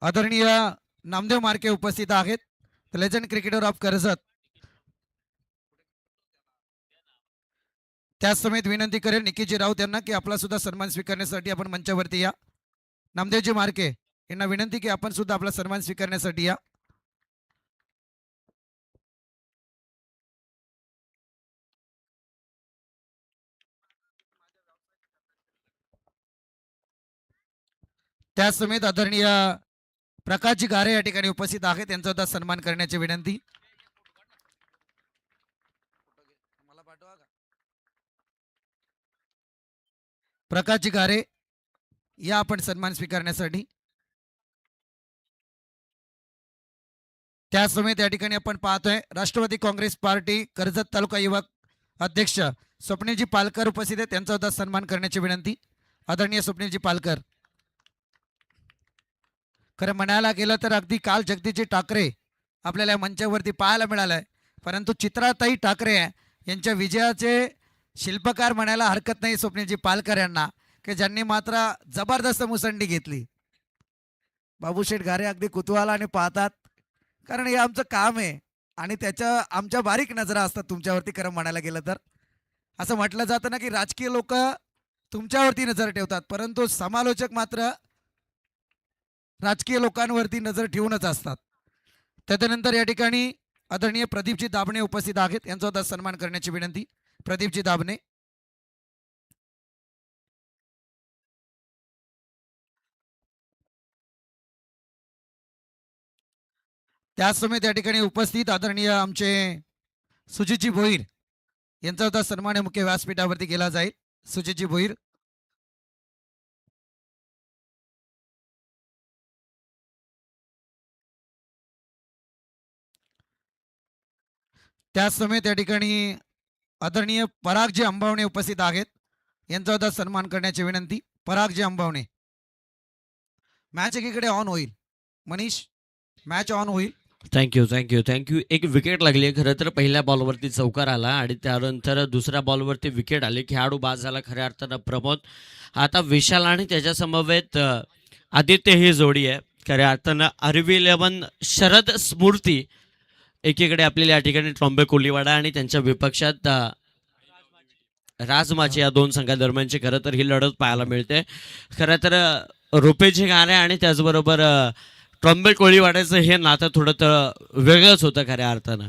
आदरणीय नामदेव मार्के उपस्थित आहेत. Legend cricketer of Karjat. त्याच समेत विनंती करेल निकीजी राऊत यांना की आपला सुद्धा सन्मान स्वीकारण्यासाठी आपण मंचावरती या. नामदेवजी मार्के यांना विनंती की आपण सुद्धा आपला सन्मान स्वीकारण्यासाठी या. त्याच समेत आदरणीय प्रकाशजी गारे या ठिकाणी उपस्थित आहेत. त्यांचा सुद्धा सन्मान करण्याची विनंती. प्रकाशजी गारे या आपण सन्मान स्वीकारण्यासाठी. त्यासमेत या ठिकाणी आपण पाहतोय राष्ट्रवादी काँग्रेस पार्टी कर्जत तालुका युवक अध्यक्ष स्वप्नीलजी पालकर उपस्थित आहेत. त्यांचा सुद्धा सन्मान करण्याची विनंती. आदरणीय स्वप्नीलजी पालकर. खरं म्हणायला गेलं तर अगदी काल जगदीशजी ठाकरे आपल्याला मंचावरती पाहायला मिळालंय, परंतु चित्राताई ठाकरे यांच्या विजयाचे शिल्पकार म्हणायला हरकत नाही स्वप्नीलजी पालकर यांना, की ज्यांनी मात्र जबरदस्त मुसंडी घेतली. बाबूशेठ गारे अगदी कुतूहलाने पाहतात, कारण हे आमचं काम आहे आणि त्याच्या आमच्या बारीक नजरा असतात तुमच्यावरती. खरं म्हणायला गेलं तर असं म्हटलं जातं ना की राजकीय लोक तुमच्यावरती नजर ठेवतात, परंतु समालोचक मात्र राजकीय लोकांवरती नजर ठेवूनच असतात. त्यानंतर या ठिकाणी आदरणीय प्रदीपजी दाभणे उपस्थित आहेत. यांचा सुद्धा सन्मान करण्याची विनंती. प्रदीपजी दाभणे. त्याच समेत या ठिकाणी उपस्थित आदरणीय आमचे सुजितजी भोईर यांचा सुद्धा सन्मान मुख्य व्यासपीठावरती केला जाईल. सुजितजी भोईर. त्याच समेत या ठिकाणी आदरणीय परागजी अंबावणे उपस्थित आहेत. यांचा सुद्धा सन्मान करण्याची विनंती. परागजी अंबावणे. मॅच एकीकडे ऑन होईल. मनीष, मॅच ऑन होईल. थँक्यू. एक विकेट लागली आहे. खरं तर पहिल्या बॉलवरती चौकार आला आणि त्यानंतर दुसऱ्या बॉलवरती विकेट आली. खेळाडू बाद झाला खऱ्या अर्थानं प्रमोद. आता विशाल आणि त्याच्या समवेत आदित्य ही जोडी आहे. खऱ्या अर्थानं आरवी 11 शरद स्मृती एकीकडे आपल्याला या ठिकाणी ट्रॉम्बे कोलीवाडा आणि त्यांच्या विपक्षात राजमाची या दोन संघादरम्यानची खरं तर ही लढत पाहायला मिळते. खरं तर रुपेजी गारे आणि त्याचबरोबर ट्रॉम्बे कोळीवाड्याचं हे नातं थोडं तर वेगळंच होतं खऱ्या अर्थानं.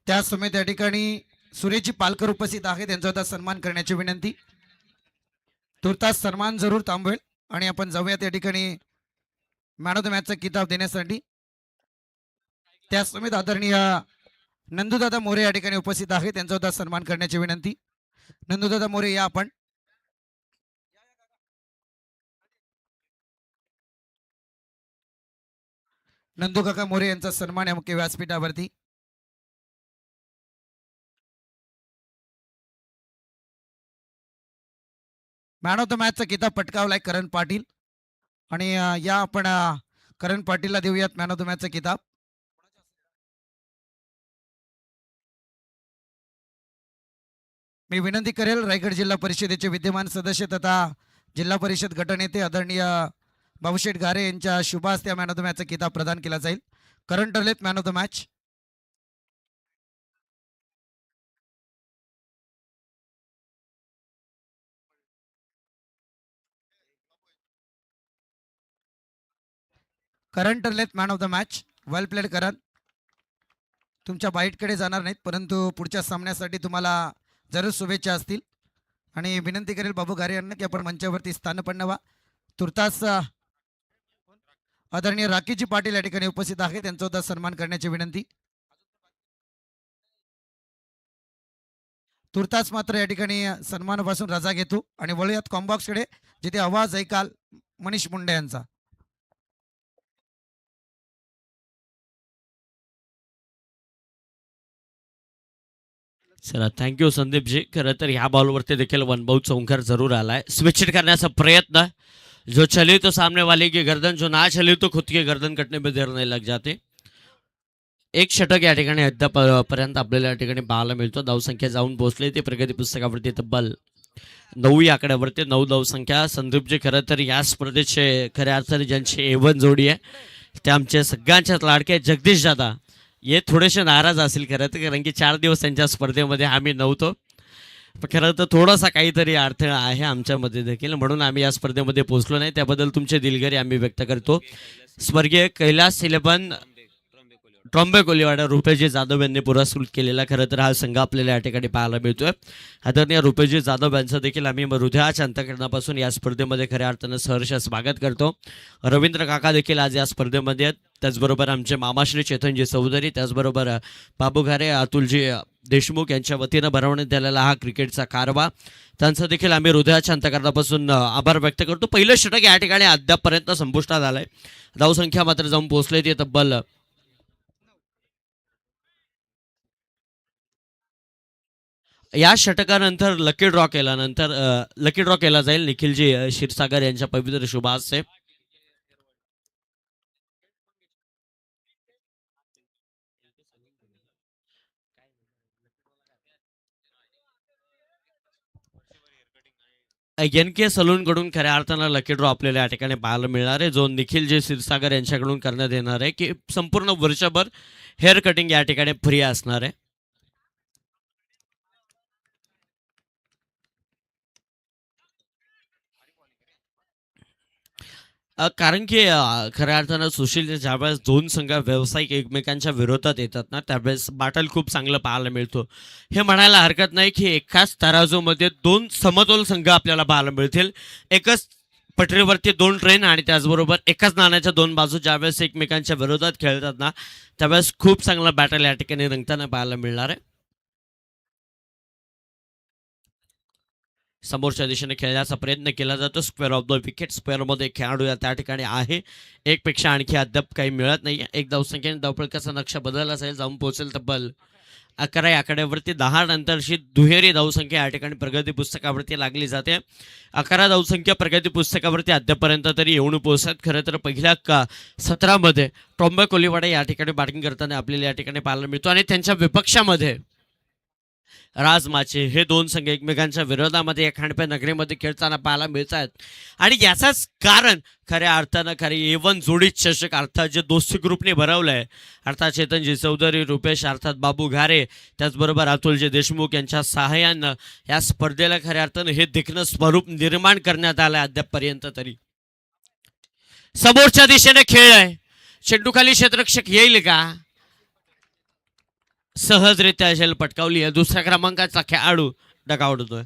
त्या समेत या ठिकाणी सुरेशजी पालकर उपस्थित आहेत. त्यांचा सुद्धा सन्मान करण्याची विनंती. तुर्तास सन्मान जरूर थांबवेल आणि आपण जाऊयात या ठिकाणी मॅन ऑफ द मॅचचा किताब देण्यासाठी. त्या समेत आदरणीय नंदूदादा मोरे या ठिकाणी उपस्थित आहेत. त्यांचा सुद्धा सन्मान करण्याची विनंती. नंदूदादा मोरे या आपण. नंदू काका मोरे यांचा सन्मान आहे मुख्य व्यासपीठावरती. मॅन ऑफ द मॅचचा किताब पटकावलाय करण पाटील आणि या आपण करण पाटीलला देऊयात मॅन ऑफ द मॅचचा किताब. मी विनंती करेल रायगड जिल्हा परिषदेचे विद्यमान सदस्य तथा जिल्हा परिषद गटनेते आदरणीय बाबूशेठ गारे यांच्या शुभ हस्ते मॅन ऑफ द मॅचचा किताब प्रदान केला जाईल. करण ठरलेत man of the match. Karan ठरलेत man of the match. Well played Karan. तुमच्या बाईटकडे जाणार नाहीत, परंतु पुढच्या सामन्यासाठी तुम्हाला जरूर शुभेच्छा असतील. आणि विनंती करेल बाबू गारे यांना की आपण मंचावरती स्थानपन्न व्हा. तुर्तास आदरणीय राकीजी पाटील या ठिकाणी उपस्थित आहेत. त्यांचा सुद्धा सन्मान करण्याची विनंती. तुर्तास मात्र या ठिकाणी सन्मानापासून रजा घेतो आणि वळूयात कॉम्बॉक्सकडे, जिथे आवाज ऐकाल मनीष मुंडे यांचा. चला थँक्यू संदीपजी. खरं तर ह्या बॉलवरती देखील वनभाऊ चौंकार जरूर आलाय. स्विच हिट करण्याचा प्रयत्न. जो चले तो सामने वाले की गर्दन, जो ना चले तो खुद की गर्दन कटने में देर नहीं लग जाते. एक षटक या ठिकाणी अद्यापर्यंत आपल्याला या ठिकाणी पाहायला मिळतो. धावसंख्या जाऊन पोहोचली ते प्रगती पुस्तकावरती तब्बल 9 या आकड्यावरती 9 धावसंख्या. संदीपजी खरं तर या स्पर्धेचे खऱ्या अर्थाने ज्यांची A1 जोडी आहे ते आमच्या सगळ्यांच्याच लाडके जगदीश दादा हे थोडेसे नाराज असतील खरं तर, कारण की 4 दिवस त्यांच्या स्पर्धेमध्ये आम्ही नव्हतो. पण खरं तर थोडासा काहीतरी अडथळा आहे आमच्यामध्ये देखील, म्हणून आम्ही या स्पर्धेमध्ये पोहोचलो नाही. त्याबद्दल तुमचे दिलगिरी आम्ही व्यक्त करतो. स्वर्गीय कैलास इलेवन ट्रॉम्बे कोलीवाडा रुपेजी जाधव यांनी पुरस्कृत केलेला खरं तर हा संघ आपल्याला या ठिकाणी पाहायला मिळतोय. आदरणीय रुपेजी जाधव यांचं देखील आम्ही हृदयाच्या अंतःकरणापासून या स्पर्धेमध्ये खऱ्या अर्थानं सहर्ष स्वागत करतो. रवींद्र काका देखील आज या स्पर्धेमध्ये आहेत. त्याचबरोबर आमचे मामाश्री चेतनजी चौधरी, त्याचबरोबर बाबू घारे, अतुलजी देशमुख यांच्या वतीनं भरवण्यात आलेला हा क्रिकेटचा कारवा, त्यांचं देखील आम्ही हृदयाच्या अंतःकरणापासून आभार व्यक्त करतो. पहिलं षटक या ठिकाणी अद्यापपर्यंत संपुष्टात आलंय. धावसंख्या मात्र जाऊन पोहोचले ते तब्बल या षटकानंतर लकी ड्रॉ केला जाईल निखिलजी क्षीरसागर यांच्या पवित्र शुभास्ते. एन के सलून कडून खऱ्या अर्थानं लकी ड्रॉ आपल्याला या ठिकाणी पाहायला मिळणार आहे, जो निखिलजी क्षीरसागर यांच्याकडून करण्यात येणार आहे, की संपूर्ण वर्षभर हेअर कटिंग या ठिकाणी फ्री असणार आहे. कारण की खऱ्या अर्थानं सुशील ज्यावेळेस दोन संघ व्यावसायिक एकमेकांच्या विरोधात येतात ना, त्यावेळेस बाटल खूप चांगलं पाहायला मिळतो. हे म्हणायला हरकत नाही की एकाच तराजूमध्ये दोन समतोल संघ आपल्याला पाहायला मिळतील. एकच पटरीवरती दोन ट्रेन आणि त्याचबरोबर एकाच नाण्याच्या दोन बाजू ज्यावेळेस एकमेकांच्या विरोधात खेळतात ना, त्यावेळेस खूप चांगला बॅटल या ठिकाणी रंगताना पाहायला मिळणार आहे. समोरच्या दिशेने खेळण्याचा प्रयत्न केला जातो. स्क्वेअर ऑफ द विकेट स्क्वेअरमध्ये खेळाडू या त्या ठिकाणी आहे. एकपेक्षा आणखी अद्याप काही मिळत नाही. एक धावसंख्येने धावफलकाचा नक्षा बदलला असेल, जाऊन पोहोचेल तब्बल 11 या आकड्यावरती. 10 नंतरची दुहेरी धावसंख्या या ठिकाणी प्रगती पुस्तकावरती लागली जाते. 11 धावसंख्या प्रगती पुस्तकावरती अद्यापर्यंत तरी येऊन पोहोचतात. खरं तर पहिल्या 17मध्ये ट्रॉम्बे कोलीवाडा या ठिकाणी बॅटिंग करताना आपल्याला या ठिकाणी पाहायला मिळतो आणि त्यांच्या विपक्षामध्ये राजमाचे हे दोन संघ एकमेकांच्या विरोधामध्ये या खांडपे नगरीमध्ये खेळताना पाहायला मिळत आहेत. आणि याचाच कारण खऱ्या अर्थानं खरी A1 जोडी चषक अर्थात जे दोस्ती ग्रुपने भरवलंय, अर्थात चेतनजी चौधरी, रुपेश अर्थात बाबू घारे, त्याचबरोबर अतुलजी देशमुख यांच्या सहाय्यानं या स्पर्धेला खऱ्या अर्थानं हे देखणं स्वरूप निर्माण करण्यात आलंय. अद्यापपर्यंत तरी समोरच्या दिशेने खेळ आहे. चेंडूखाली क्षेत्ररक्षक येईल का? सहजरित्या झेल पटकावली आहे. दुसऱ्या क्रमांकाचा खेळाडू डगावत होतोय.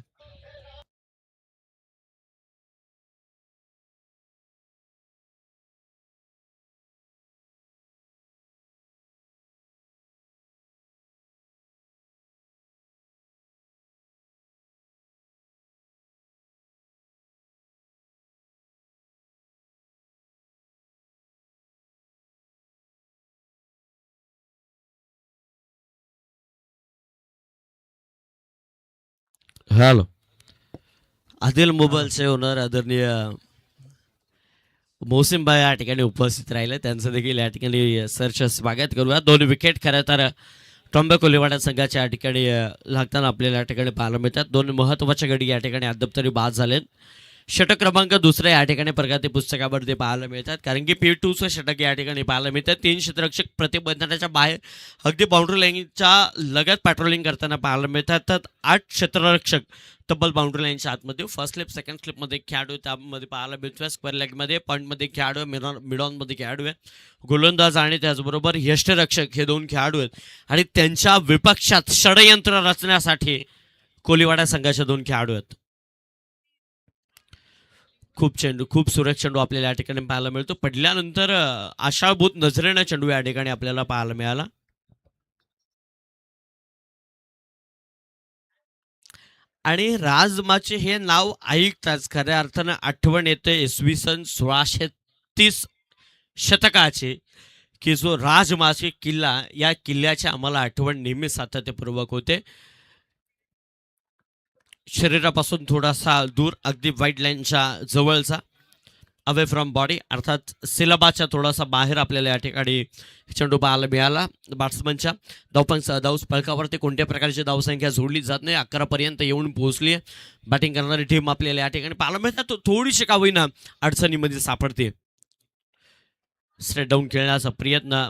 हॅलो, आदिल मोबाईलचे ओनर आदरणीय मोसिमबाई या ठिकाणी उपस्थित राहिले, त्यांचं देखील या ठिकाणी सरचं स्वागत करूया. दोन विकेट खरं तर ट्रॉम्बे कोलीवाडा संघाच्या या ठिकाणी लागताना आपल्याला या ठिकाणी पाहायला मिळतात. दोन महत्त्वाच्या गडी या ठिकाणी अद्याप तरी बाद झालेत. षटक क्रमांक दुसऱ्या या ठिकाणी प्रगती पुस्तकावरती पाहायला मिळतात, कारण की P2चं षटक या ठिकाणी पाहायला मिळतात. 3 क्षेत्ररक्षक प्रतिबंधनाच्या बाहेर अगदी बाउंड्री लाईनच्या लगत पॅट्रोलिंग करताना पाहायला मिळतात. तर 8 क्षेत्ररक्षक तब्बल बाउंड्री लाईनच्या आतमध्ये फर्स्ट स्लिप सेकंड स्लिपमध्ये खेळाडू त्यामध्ये पाहायला मिळतोय. स्क्वेअर लेगमध्ये पॉईंटमध्ये खेळाडू आहे, मिडॉनमध्ये खेळाडू आहे, गोलंदाज आणि त्याचबरोबर यष्टरक्षक हे दोन खेळाडू आहेत. आणि त्यांच्या विपक्षात षडयंत्र रचण्यासाठी कोलीवाडा संघाचे दोन खेळाडू आहेत. खूप सुरेख चेंडू आपल्याला या ठिकाणी पाहायला मिळतो. पडल्यानंतर आशाभूत नजरेनं चेंडू या ठिकाणी आपल्याला पाहायला मिळाला. आणि राजमाचे हे नाव ऐकताच खऱ्या अर्थानं आठवण येते इसवी सन 1630 शतकाचे, की जो राजमाचे किल्ला, या किल्ल्याची आम्हाला आठवण नेहमी सातत्यपूर्वक होते. शरीरापासून थोडासा दूर अगदी व्हाईट लाईनच्या जवळचा, अवे फ्रॉम बॉडी अर्थात सिलबाच्या थोडासा बाहेर आपल्याला या ठिकाणी चेंडू पाहायला मिळाला. बॅट्समनच्या धाव फलकावरती कोणत्या प्रकारची धावसंख्या जोडली जात नाही. 11 पर्यंत येऊन पोहोचली आहे. बॅटिंग करणारी टीम आपल्याला या ठिकाणी पाहायला मिळतात. थोडीशी का होईना अडचणीमध्ये सापडते. स्ट्रेट डाऊन खेळण्याचा प्रयत्न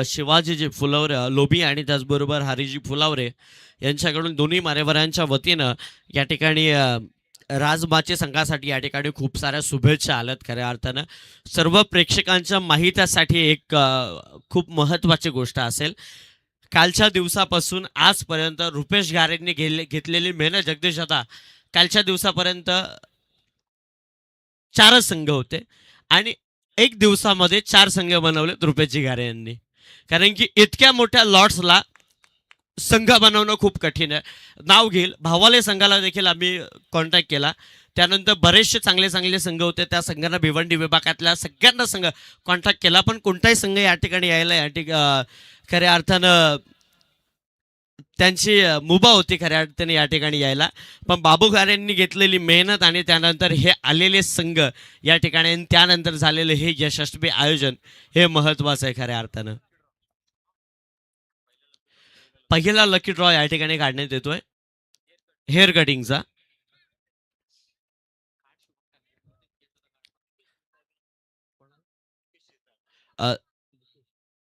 शिवाजीजी फुलवरे लोभी आणि त्याचबरोबर हरिजी फुलावरे यांच्याकडून दोन्ही मान्यवरांच्या वतीनं या ठिकाणी राजमाची संघासाठी या ठिकाणी खूप साऱ्या शुभेच्छा आल्यात खऱ्या अर्थानं. सर्व प्रेक्षकांच्या माहितीसाठी एक खूप महत्त्वाची गोष्ट असेल, कालच्या दिवसापासून आजपर्यंत रुपेश गारेंनी घेतलेली मेहनत जगदीश आता कालच्या दिवसापर्यंत 4च संघ होते आणि एक दिवसामध्ये 4 संघ बनवले रुपेशजी गारे यांनी. कारण की इतक्या मोठ्या लॉट्सला संघ बनवणं खूप कठीण आहे. नाव घेईल भावाले संघाला देखील आम्ही कॉन्टॅक्ट केला, त्यानंतर बरेचसे चांगले चांगले संघ होते, त्या संघांना भिवंडी विभागातल्या सगळ्यांना संघ कॉन्टॅक्ट केला, पण कोणताही संघ या ठिकाणी यायला खऱ्या अर्थानं त्यांची मुभा होती खऱ्या अर्थाने या ठिकाणी यायला. पण बाबू गारेंनी घेतलेली मेहनत आणि त्यानंतर हे आलेले संघ या ठिकाणी आणि त्यानंतर झालेलं हे यशस्वी आयोजन हे महत्त्वाचं आहे खऱ्या अर्थानं. पहिला लकी ड्रॉ या ठिकाणी काढण्यात येतोय हेअर कटिंगचा.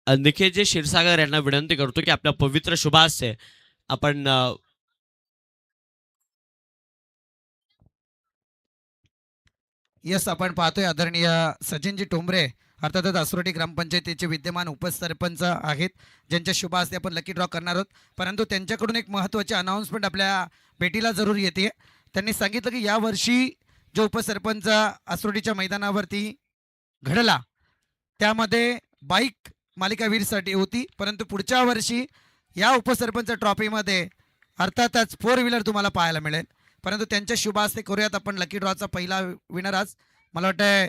निखिलजी क्षीरसागर यांना विनंती करतो की आपल्या पवित्र शुभास्ते आपण यस, आपण पाहतोय आदरणीय सचिनजी टोंबरे अर्थातच आसरोटी ग्रामपंचायतीचे विद्यमान उपसरपंच आहेत, ज्यांच्या शुभ हस्ते आपण लकी ड्रॉ करणार आहोत. परंतु त्यांच्याकडून एक महत्त्वाची अनाऊन्समेंट आपल्या भेटीला जरूर येते. त्यांनी सांगितलं की यावर्षी जो उपसरपंच आसरोटीच्या मैदानावरती घडला त्यामध्ये बाईक मालिकावीरसाठी होती, परंतु पुढच्या वर्षी या उपसरपंच ट्रॉफीमध्ये अर्थातच 4 व्हीलर तुम्हाला पाहायला मिळेल. परंतु त्यांच्या शुभ हस्ते करूयात आपण लकी ड्रॉचा पहिला विनर. आज मला वाटतं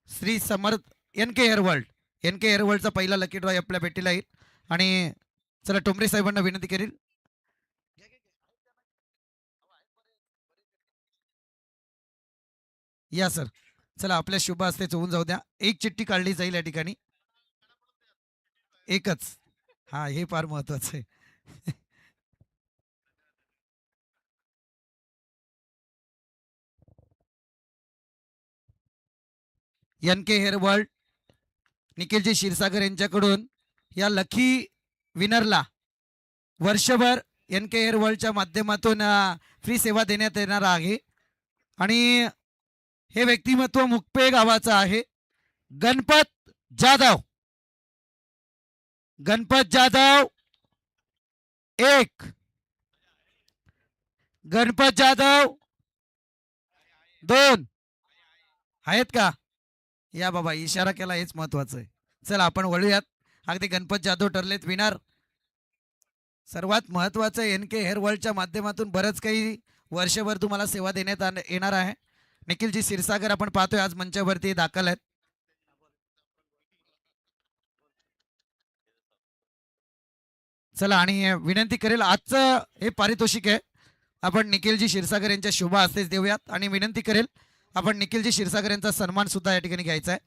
श्री समर्थ NK हेअरवर्ल्डचा पहिला लकी ड्रॉ आपल्या भेटीला येईल. आणि चला टोंबरे साहेबांना विनंती करेल. या सर, चला आपल्या शुभ हस्ते होऊन जाऊ द्या. एक चिठ्ठी काढली जाईल या ठिकाणी, एकच. हा, हे फार महत्वाचं आहे. NK हेअरवर्ल्ड निखिलजी क्षीरसागर यांच्याकडून या लकी विनरला वर्षभर NK हेअरवर्ल्डच्या माध्यमातून फ्री सेवा देण्यात येणार आहे. आणि हे व्यक्तिमत्व मुकपे गावाचं आहे. गणपत जाधव 1, गणपत जाधव 2 आहेत का? या बाबा, इशारा केला हेच महत्वाचं आहे. चला आपण वळूयात. अगदी गणपत जाधव ठरलेत विनर. सर्वात महत्वाचं NK हेअरवर्ल्डच्या माध्यमातून बरंच काही वर्षभर तुम्हाला सेवा देण्यात येणार आहे. निखिलजी क्षीरसागर आपण पाहतोय आज मंचावरती दाखल आहेत. चला, आणि विनंती करेल आजचं हे पारितोषिक आहे आपण निखिलजी क्षीरसागर यांच्या शुभ हस्तेच देऊयात. आणि विनंती करेल आपण निखिलजी क्षीरसागर यांचा सन्मान सुद्धा या ठिकाणी घ्यायचा आहे.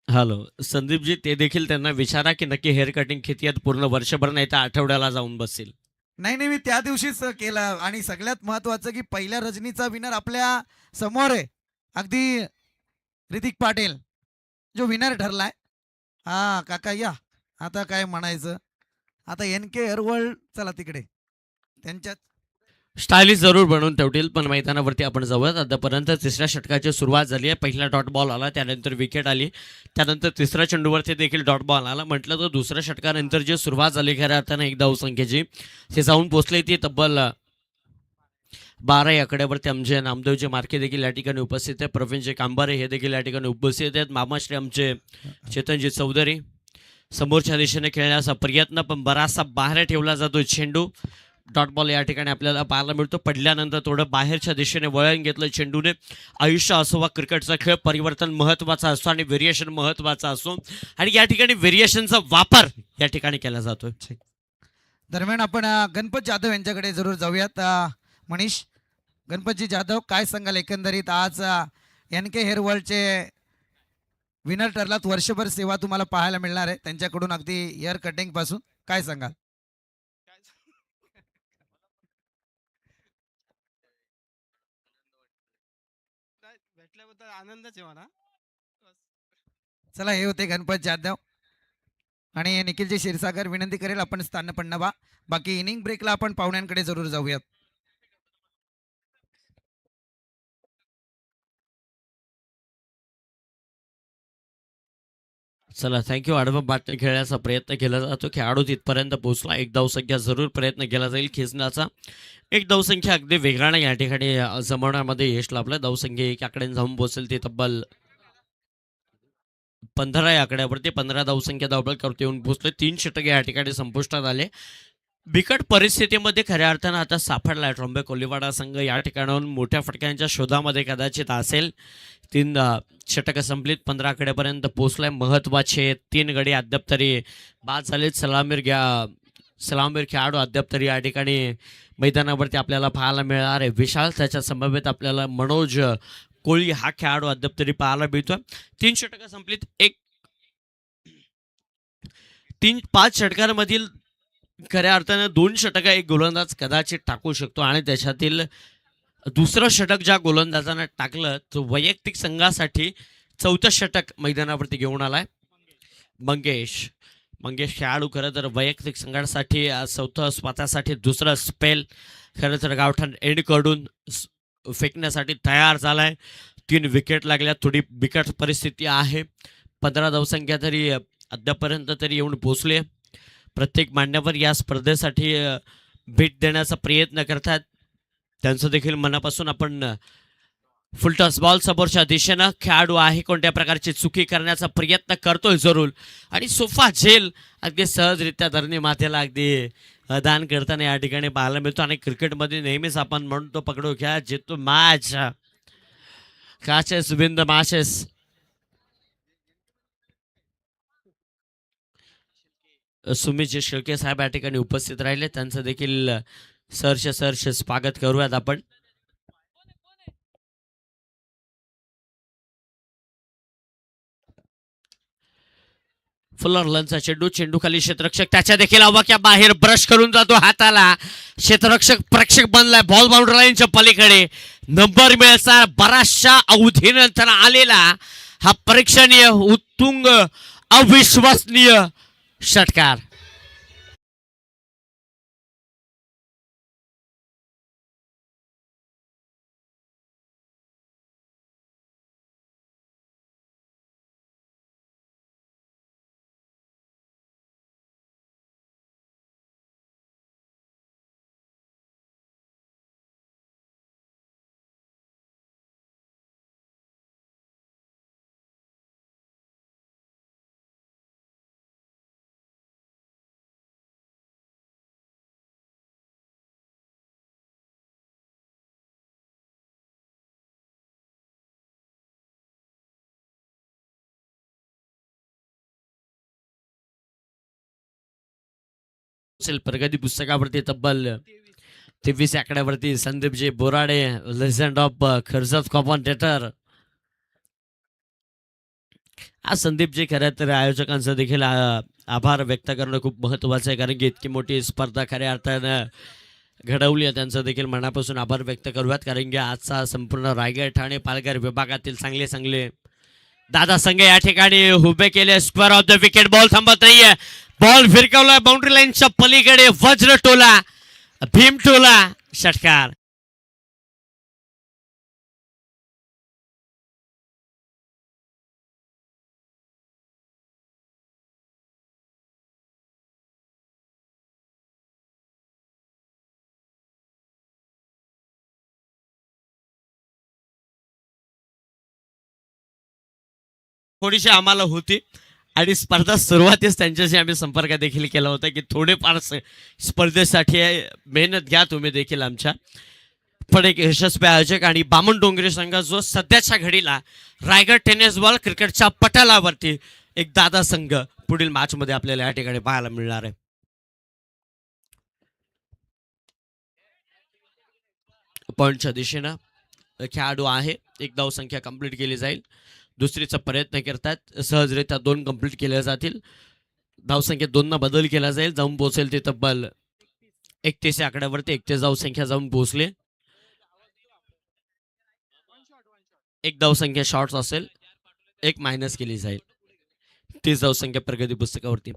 हॅलो संदीपजी, ते देखील त्यांना विचारा की नक्की हेअर कटिंग किती आहेत, पूर्ण वर्षभर नाही तर आठवड्याला जाऊन बसतील. नाही, मी त्या दिवशीच केलं. आणि सगळ्यात महत्वाचं की पहिल्या रजनीचा विनर आपल्या समोर आहे. अगदी ऋतिक पाटील जो विनर ठरलाय. हा काका या, आता काय म्हणायचं. आता NK हेअरवर्ल्ड चला तिकडे त्यांच्यात स्टायलिश जरूर बनवून ठेवतील. पण मैदानावरती आपण जाऊयात. आतापर्यंत तिसऱ्या षटकाची सुरुवात झाली आहे. पहिला डॉट बॉल आला, त्यानंतर विकेट आली, त्यानंतर तिसऱ्या चेंडूवरती देखील डॉट बॉल आला. म्हटलं तर दुसऱ्या षटकानंतर जी सुरुवात झाली खऱ्या अर्थानं एक धावसंख्येची ती जाऊन पोचली ती तब्बल 12 या आकड्यावरती. आमचे नामदेवचे मार्के देखील या ठिकाणी उपस्थित आहेत. प्रवीणजी कांबारे हे देखील या ठिकाणी उपस्थित आहेत. मामाश्री आमचे चेतनजी चौधरी. समोरच्या दिशेने खेळण्याचा प्रयत्न पण बराचसा बाहेर ठेवला जातो चेंडू. डॉट बॉल या ठिकाणी आपल्याला पाहायला मिळतो. पडल्यानंतर थोडं बाहेरच्या दिशेने वळण घेतलं चेंडूने. आयुष्य असो वा क्रिकेटचा खेळ, परिवर्तन महत्त्वाचा असतो आणि व्हेरिएशन महत्त्वाचा असतो आणि या ठिकाणी व्हेरिएशनचा वापर या ठिकाणी केला जातो. दरम्यान आपण गणपत जाधव यांच्याकडे जरूर जाऊयात. मनीष, गणपतजी जाधव काय सांगाल एकंदरीत आज NK हेअरवर्ल्डचे विनर ठरलात. वर्षभर सेवा तुम्हाला पाहायला मिळणार आहे त्यांच्याकडून, अगदी हेअर कटिंग पासून. काय सांगाल? भेटल्याबद्दल आनंदच आहे मला. चला, हे होते गणपत जाधव आणि निखिलजी क्षीरसागर. विनंती करेल आपण स्थानपन्न व्हा. बाकी इनिंग ब्रेकला आपण पाहुण्यांकडे जरूर जाऊयात. चला, थँक्यू. आडवं बाटणे खेळण्याचा प्रयत्न केला जातो. खेळाडू तिथपर्यंत पोहोचला. एक धावसंख्या जरूर प्रयत्न केला जाईल खेचण्याचा. एक धावसंख्या अगदी वेगळा या ठिकाणी जमवण्यामध्ये यश लाभलं. धावसंख्या एक आकड्याने जाऊन पोहोचेल ते तब्बल 15 या आकड्यावरती. 15 धावसंख्या धावबळ करता येऊन पोहोचले. 3 षटके या ठिकाणी संपुष्टात आले. बिकट परिस्थितीमध्ये खऱ्या अर्थानं आता सापडला ट्रॉम्बे कोलीवाडा संघ. या ठिकाणाहून मोठ्या फटक्यांच्या शोधामध्ये कदाचित असेल. 3 षटकं संपलीत. 15 आकड्यापर्यंत पोहोचलाय. महत्वाचे 3 गडी अद्याप तरी बाद झालेत. सलामीर खेळाडू अद्याप तरी या ठिकाणी मैदानावरती आपल्याला पाहायला मिळणार आहे. विशाल त्याच्या समवेत आपल्याला मनोज कोळी हा खेळाडू अद्याप तरी पाहायला मिळतोय. 3 षटकं संपलीत. 5 षटकांमधील खऱ्या अर्थानं 2 षटकं एक गोलंदाज कदाचित टाकू शकतो आणि त्याच्यातील दुसरं षटक ज्या गोलंदाजानं टाकलं तो वैयक्तिक संघासाठी 4थं षटक मैदानावरती घेऊन आलाय मंगेश खेळाडू. खरं तर वैयक्तिक संघासाठी 4थं, स्वतःसाठी दुसरं स्पेल खरं तर गावठाण एंड कडून फेकण्यासाठी तयार झालाय. 3 विकेट लागल्या. थोडी बिकट परिस्थिती आहे. 15 धावसंख्या तरी अद्यापर्यंत तरी येऊन पोहोचले. प्रत्येक मान्यवर या स्पर्धेसाठी भेट देण्याचा प्रयत्न करतात. त्यांचं देखील मनापासून आपण फुलटॉस बॉल समोरच्या दिशेनं खेळाडू आहे कोणत्या प्रकारची चुकी करण्याचा प्रयत्न करतोय जरूर. आणि सोफा झेल अगदी सहजरित्या धरणी माथेला अगदी दान करताना या ठिकाणी पाहायला मिळतो. आणि क्रिकेटमध्ये नेहमीच आपण म्हणतो पकडू घ्या जितो match catches win the matches. Sumit Shelke साहेब या ठिकाणी उपस्थित राहिले. त्यांचं देखील सहर्ष स्वागत करूयात आपण. फुलरलनचा चेंडू खाली क्षेत्ररक्षक त्याच्या देखील अवाक्या बाहेर ब्रश करून जातो हाताला. क्षेत्ररक्षक प्रेक्षक बनलाय. बॉल बाउंड्री लाईनच्या पलीकडे नंबर मिळायचा बराचशा अवधीनंतर आलेला हा परीक्षणीय उत्तुंग अविश्वसनीय षटकार. प्रगती पुस्तकावरती तब्बल 23 आकड्यावरती Sandeepji Borade legend of Karjat commentator. आज संदीपजी खरं तर आयोजकांचं देखील आभार व्यक्त करणं खूप महत्वाचं आहे. कारण की इतकी मोठी स्पर्धा खऱ्या अर्थानं घडवली आहे. त्यांचं देखील मनापासून आभार व्यक्त करूयात. कारण की आजचा संपूर्ण रायगड ठाणे पालघर विभागातील चांगले दादा संघ या ठिकाणी उभे केले. Square of the wicket. Ball थांबत नाहीये. बॉल फिरकवला बाउंड्री लाईनच्या पलीकडे. वज्र टोला भीम टोला षटकार. थोडीशी आम्हाला होती आणि स्पर्धा सुरुवातीस त्यांच्याशी आम्ही संपर्क देखील केला होता की थोडेफार स्पर्धेसाठी मेहनत घ्या तुम्ही देखील आमच्या. पण एक यशस्वी आयोजक आणि बामण डोंगरे संघ जो सध्याच्या घडीला रायगड टेनिस बॉल क्रिकेटच्या पटलावरती एक दादा संघ पुढील मॅच मध्ये आपल्याला या ठिकाणी पाहायला मिळणार आहे. पॉइंटच्या दिशेनं खेळाडू आहे. एक धाव संख्या कंप्लीट केली जाईल. दुसरीचा प्रयत्न करतात. सहजरित्या 2 कंप्लीट केल्या जातील. धावसंख्येत 2 बदल केला जाईल. जाऊन पोहोचेल ते तब्बल 31 आकड्यावरती 31 धावसंख्या जाऊन पोहोचले. एक धावसंख्या शॉर्ट्स असेल, एक मायनस केली जाईल. 30 धावसंख्या प्रगती पुस्तकावरती.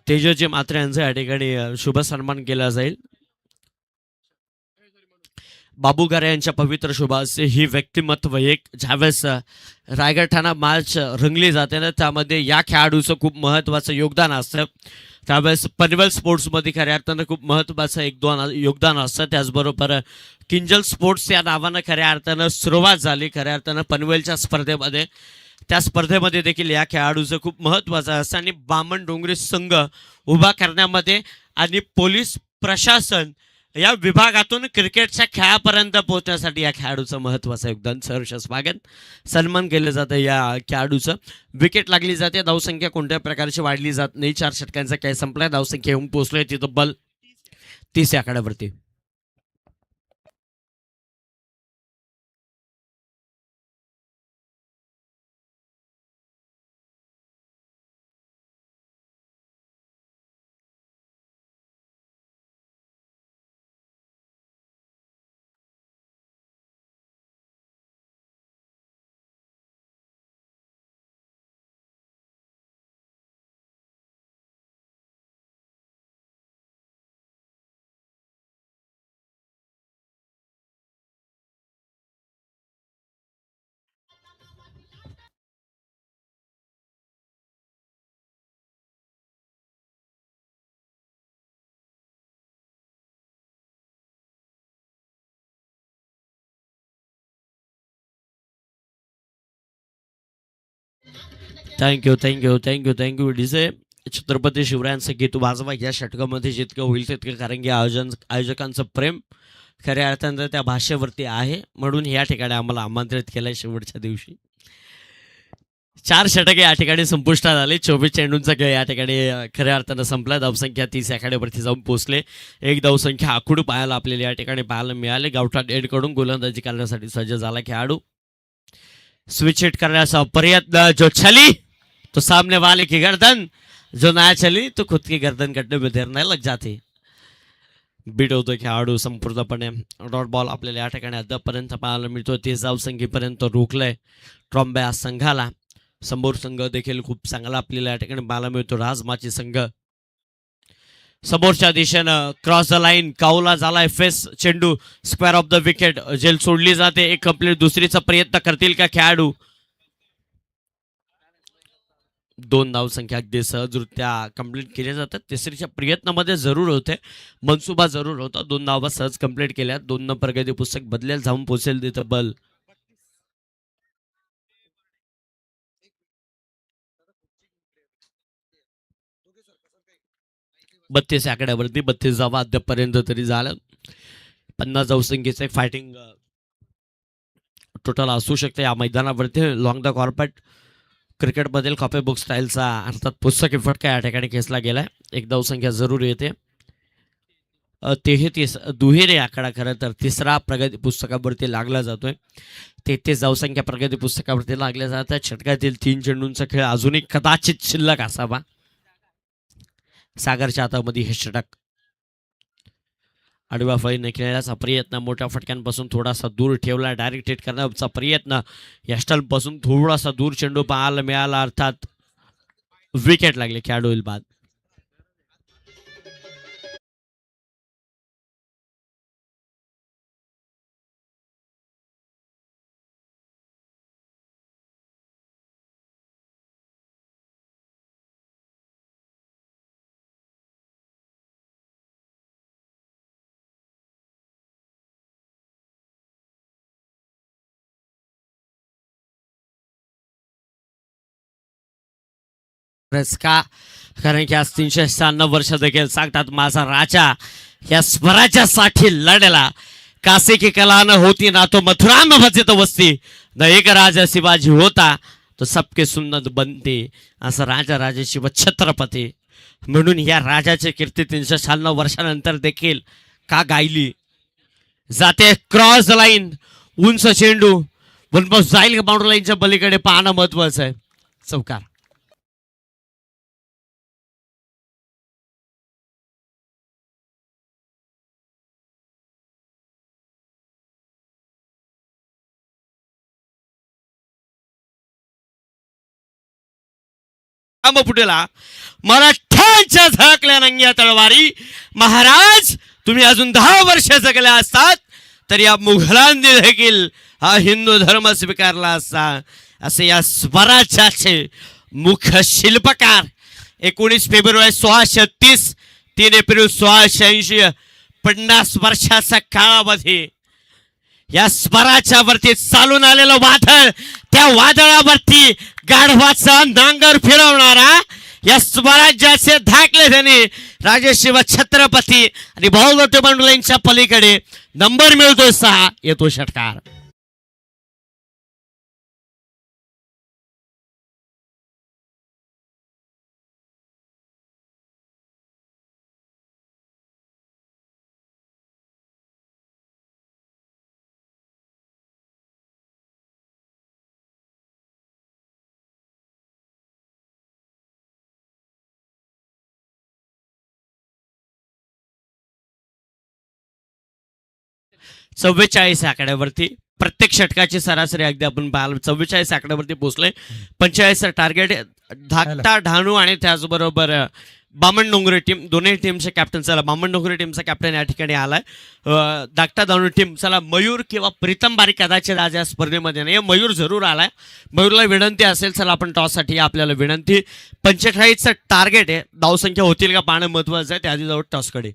तेजस्वी मात्रे यांचा या ठिकाणी शुभ सन्मान केला जाईल. बाबू गारे यांच्या पवित्र शुभाचे ही व्यक्तिमत्व एक ज्यावेळेस रायगड ठाणा मॅच रंगली जाते ना, त्यामध्ये या खेळाडूचं खूप महत्त्वाचं योगदान असतं. त्यावेळेस पनवेल स्पोर्ट्समध्ये खऱ्या अर्थानं खूप महत्त्वाचं एक दोन योगदान असतं. त्याचबरोबर किंजल स्पोर्ट्स या नावानं खऱ्या अर्थानं सुरुवात झाली खऱ्या अर्थानं पनवेलच्या स्पर्धेमध्ये. त्या स्पर्धेमध्ये देखील या खेळाडूचं खूप महत्त्वाचं असतं आणि बामण डोंगरी संघ उभा करण्यामध्ये आणि पोलीस प्रशासन या विभागातून क्रिकेटच्या खेळापर्यंत पोहोचण्यासाठी या खेळाडूचं महत्त्वाचं योगदान. सहर्ष स्वागत सन्मान केलं जातं या खेळाडूचं. विकेट लागली जाते, धावसंख्या कोणत्या प्रकारची वाढली जात नाही. 4 षटकांचा खेळ संपलाय, धावसंख्या येऊन पोहोचलोय तिथं बल 30 या आकड्यावरती. Thank you DJ. छत्रपती शिवरायांचं गीत वाजवा या षटकामध्ये जितकं होईल तितकं, कारण की आयोजकांचं प्रेम खऱ्या अर्थानं त्या भाषेवरती आहे, म्हणून या ठिकाणी आम्हाला आमंत्रित केलंय शेवटच्या दिवशी. 4 षटके या ठिकाणी संपुष्टात आले. 24 चेंडूंचा खेळ या ठिकाणी खऱ्या अर्थानं संपला. धावसंख्या 30 या आकड्यावरती जाऊन पोहोचले. एक धावसंख्या आखूड पाहायला आपल्याला या ठिकाणी पाहायला मिळाले. गावठाण एडकडून गोलंदाजी करण्यासाठी सज्ज झाला खेळाडू. स्विच हिट करण्याचा प्रयत्न, जो चली तो सामने वाले की गर्दन, जो ना चली तो खुद की गर्दन कटने में देर नाही लग जाते. बीट होतो खेळाडू संपूर्णपणे. डॉट बॉल आपल्याला या ठिकाणी अद्यापर्यंत पाहायला मिळतो. 30 धावसंख्येपर्यंत रोखलंय ट्रॉम्बे संघाला. समोर संघ देखील खूप चांगला आपल्याला या ठिकाणी पाहायला मिळतो. राजमाची संघ समोरच्या दिशेनं क्रॉस द लाईन, काऊला झालाय फेस चेंडू, स्क्वेअर ऑफ द विकेट, जेल सोडली जाते. एक कंप्लीट दुसरीचा प्रयत्न करतील का खेळाडू. 2 धावसंख्या अगदी सहजरित्या कंप्लीट केल्या जातात. तिसरीच्या प्रयत्नामध्ये जरूर होते, मनसुबा जरूर होता. 2 धावा सहज कंप्लीट केल्या. 2 प्रगती पुस्तक बदलेल जाऊन पोहोचेल तिथं बल 32 आकड्यावरती. 32 धावा अद्यापर्यंत तरी झालं. 50 धावसंख्येचं एक फायटिंग टोटल असू शकते या मैदानावरती. लॉंग द कॉर्पेट क्रिकेटमधील कॉपी बुक स्टाईलचा अर्थात पुस्तकी फटका या ठिकाणी खेचला गेलाय. एक धावसंख्या जरूर येते. 33 दुहेरी आकडा खरं तर तिसरा प्रगती पुस्तकावरती लागला जातोय. 33 धावसंख्या प्रगती पुस्तकावरती लागल्या जातात. षटकातील 3 चेंडूंचा खेळ अजूनही कदाचित शिल्लक असावा. सागरच्या हातामध्ये हे षटक. आडव्या फळीने खेळण्याचा प्रयत्न, मोठ्या फटक्यांपासून थोडासा दूर ठेवला. डायरेक्ट हिट करण्याचा प्रयत्न, यष्टलपासून थोडासा दूर चेंडू पाहायला मिळाला, अर्थात विकेट लागले. खेळाडू होईल बाद. का कारण की आज 396 वर्ष देखील सांगतात माझा राजा या स्वराज्यासाठी लढला. काशी की कला न होती ना तो मथुरा में बचे तो वस्ती, न एक राजा शिवाजी होता तो सबके सुन्नत बनते. असं राजा शिव छत्रपती म्हणून या राजाची कीर्ती 396 वर्षानंतर देखील का गायली जाते. क्रॉस लाईन, उंच चेंडू जाईल बाउंड्री लाईनच्या पलीकडे पाहणं महत्वाचं आहे. चौकार. फुटेला मराठ्यांच्या झाकल्या नंग्या तलवारी. महाराज तुम्ही अजून 10 वर्ष जगले असतात तर या मुघलांनी देखील हा हिंदू धर्म स्वीकारला असता. असे या स्वराज्याचे मुख्य शिल्पकार 19 फेब्रुवारी 1630, 3 एप्रिल 1680, 50 वर्षाचा काळामध्ये या स्वराज्यावरती चालून आलेलं वादळ, त्या वादळावरती गाढवाचा नांगर फिरवणारा या स्वराज्याचे धाकले धनी राजशिव छत्रपती आणि भाऊगोटे मंडळींच्या पलीकडे नंबर मिळतोय 6, येतो षटकार. चव्वेचाळीस आकड्यावरती प्रत्येक षटकाची सरासरी अगदी आपण पाहाल 44 आकड्यावरती पोहोचले. 45 टार्गेट. धाकटा ढाणू आणि त्याचबरोबर बामण डोंगरे टीम, दोन्ही टीमचे कॅप्टन. चला बामण डोंगरे टीमचा कॅप्टन या ठिकाणी आलाय. धाकटा ढाणू टीम, चला मयूर किंवा प्रीतम बारी कदाचित आज या स्पर्धेमध्ये नाही. मयूर जरूर आलाय. मयूरला विनंती असेल, चला आपण टॉससाठी आपल्याला विनंती. 45चं टार्गेट आहे. धावसंख्या होतील का पाहणं महत्वाचं आहे. त्याआधी जाऊ टॉसकडे.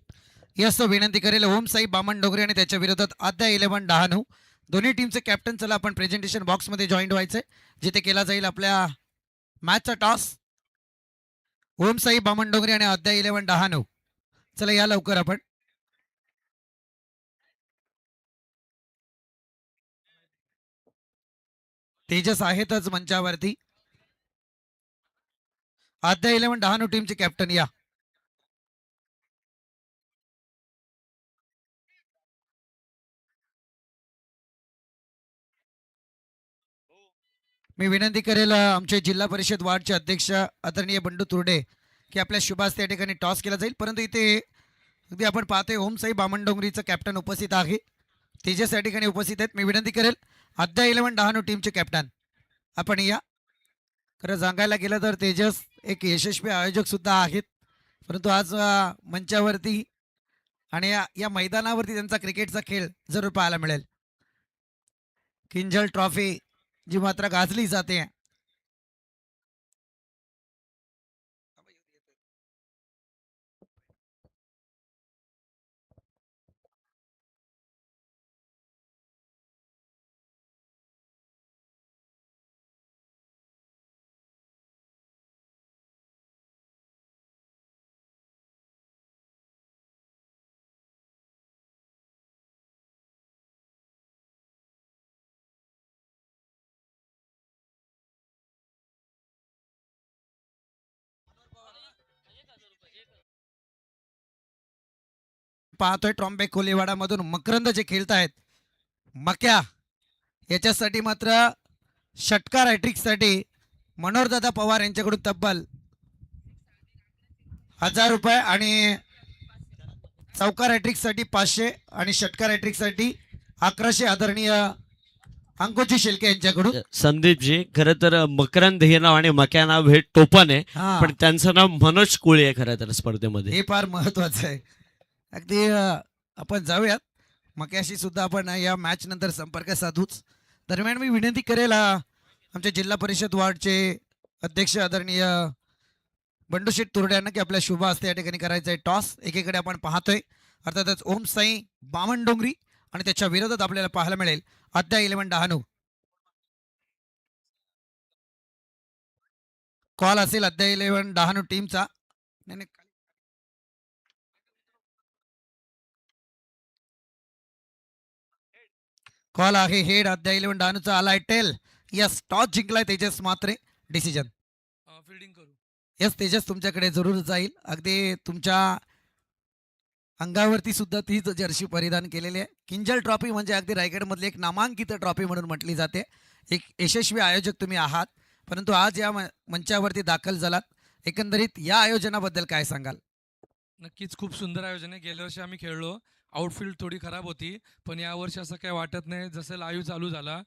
यस विनंती करेल ओम साई बामण डोगरे आणि त्याच्या विरोधात आद्या 11 डहाणू, दोन्ही टीमचे कॅप्टन. चला आपण प्रेझेंटेशन बॉक्समध्ये जॉईंट व्हायचंय, जिथे केला जाईल आपल्या मॅचचा टॉस. ओम साई बामण डोगरे आणि आद्या 11 डहाणू. चला या लवकर आपण. तेजस आहेतच मंचावरती. आद्या 11 डहाणू टीमचे कॅप्टन या. मी विनंती करेल आमचे जिल्हा परिषद वार्डचे अध्यक्ष आदरणीय बंडू तुर्डे की आपल्या शुभास त्या ठिकाणी टॉस केला जाईल. परंतु इथे अगदी आपण पाहतोय ओम साई बामण डोंगरीचं कॅप्टन उपस्थित आहे, तेजस या ठिकाणी उपस्थित आहेत. मी विनंती करेल आद्या 11 डहाणू टीमचे कॅप्टन आपण या. खरं सांगायला गेलं तर तेजस एक यशस्वी आयोजक सुद्धा आहेत, परंतु आज मंचावरती आणि या मैदानावरती त्यांचा क्रिकेटचा खेळ जरूर पाहायला मिळेल. किंजल ट्रॉफी जी मात्र गाजली जाते. पाहतोय ट्रॉम्बे कोलीवाडा मधून मकरंद जे खेळत आहेत मक्या, याच्यासाठी मात्र षटकार हॅट्रिक साठी मनोहरदादा पवार यांच्याकडून तब्बल 1000 रुपये आणि चौकार हॅट्रिक साठी 500 आणि षटकार हॅट्रिक साठी 1100 आदरणीय अंकुजी शेलके यांच्याकडून. संदीपजी, खरं तर मकरंद हे नाव आणि मक्या नाव हे टोपण आहे, हा, पण त्यांचं नाव मनोज कोळी आहे खरं तर स्पर्धेमध्ये. हे फार महत्वाचं आहे. अगदी आपण जाऊयात मक्याशी सुद्धा आपण या मॅच नंतर संपर्क साधूच. दरम्यान मी विनंती करेल आमच्या जिल्हा परिषद वार्डचे अध्यक्ष आदरणीय बंडूशेठ तुर्डे यांना की आपल्या शुभ हस्ते या ठिकाणी करायचं आहे टॉस. एकीकडे आपण पाहतोय अर्थातच ओम साई बामण डोंगरी आणि त्याच्या विरोधात आपल्याला पाहायला मिळेल आद्या 11 डहाणू. कॉल असेल आद्या 11 डहाणू टीमचा. नाही नाही, कॉल आहे हेड आद्या 11 डहाणूचा. आलाय टेल. यस, टॉस जिंकलाय तेजस मात्रे. डिसिजन फिल्डिंग करू. यस तेजस, तुमच्याकडे जरूर जाईल. अगदी तुमच्या अंगावरती सुद्धा तीच जर्सी परिधान केलेली आहे. किंजल ट्रॉफी म्हणजे अगदी रायगडमधली एक नामांकित ट्रॉफी म्हणून म्हटली जाते. एक यशस्वी आयोजक तुम्ही आहात, परंतु आज या मंचावरती दाखल झालात. एकंदरीत या आयोजनाबद्दल काय सांगाल? नक्कीच खूप सुंदर आयोजन आहे. गेल्या वर्षी आम्ही खेळलो, आउटफील्ड थोडी खराब होती, पण यावर्षी असं काही वाटत नाही. जसं लाईव्ह चालू झाला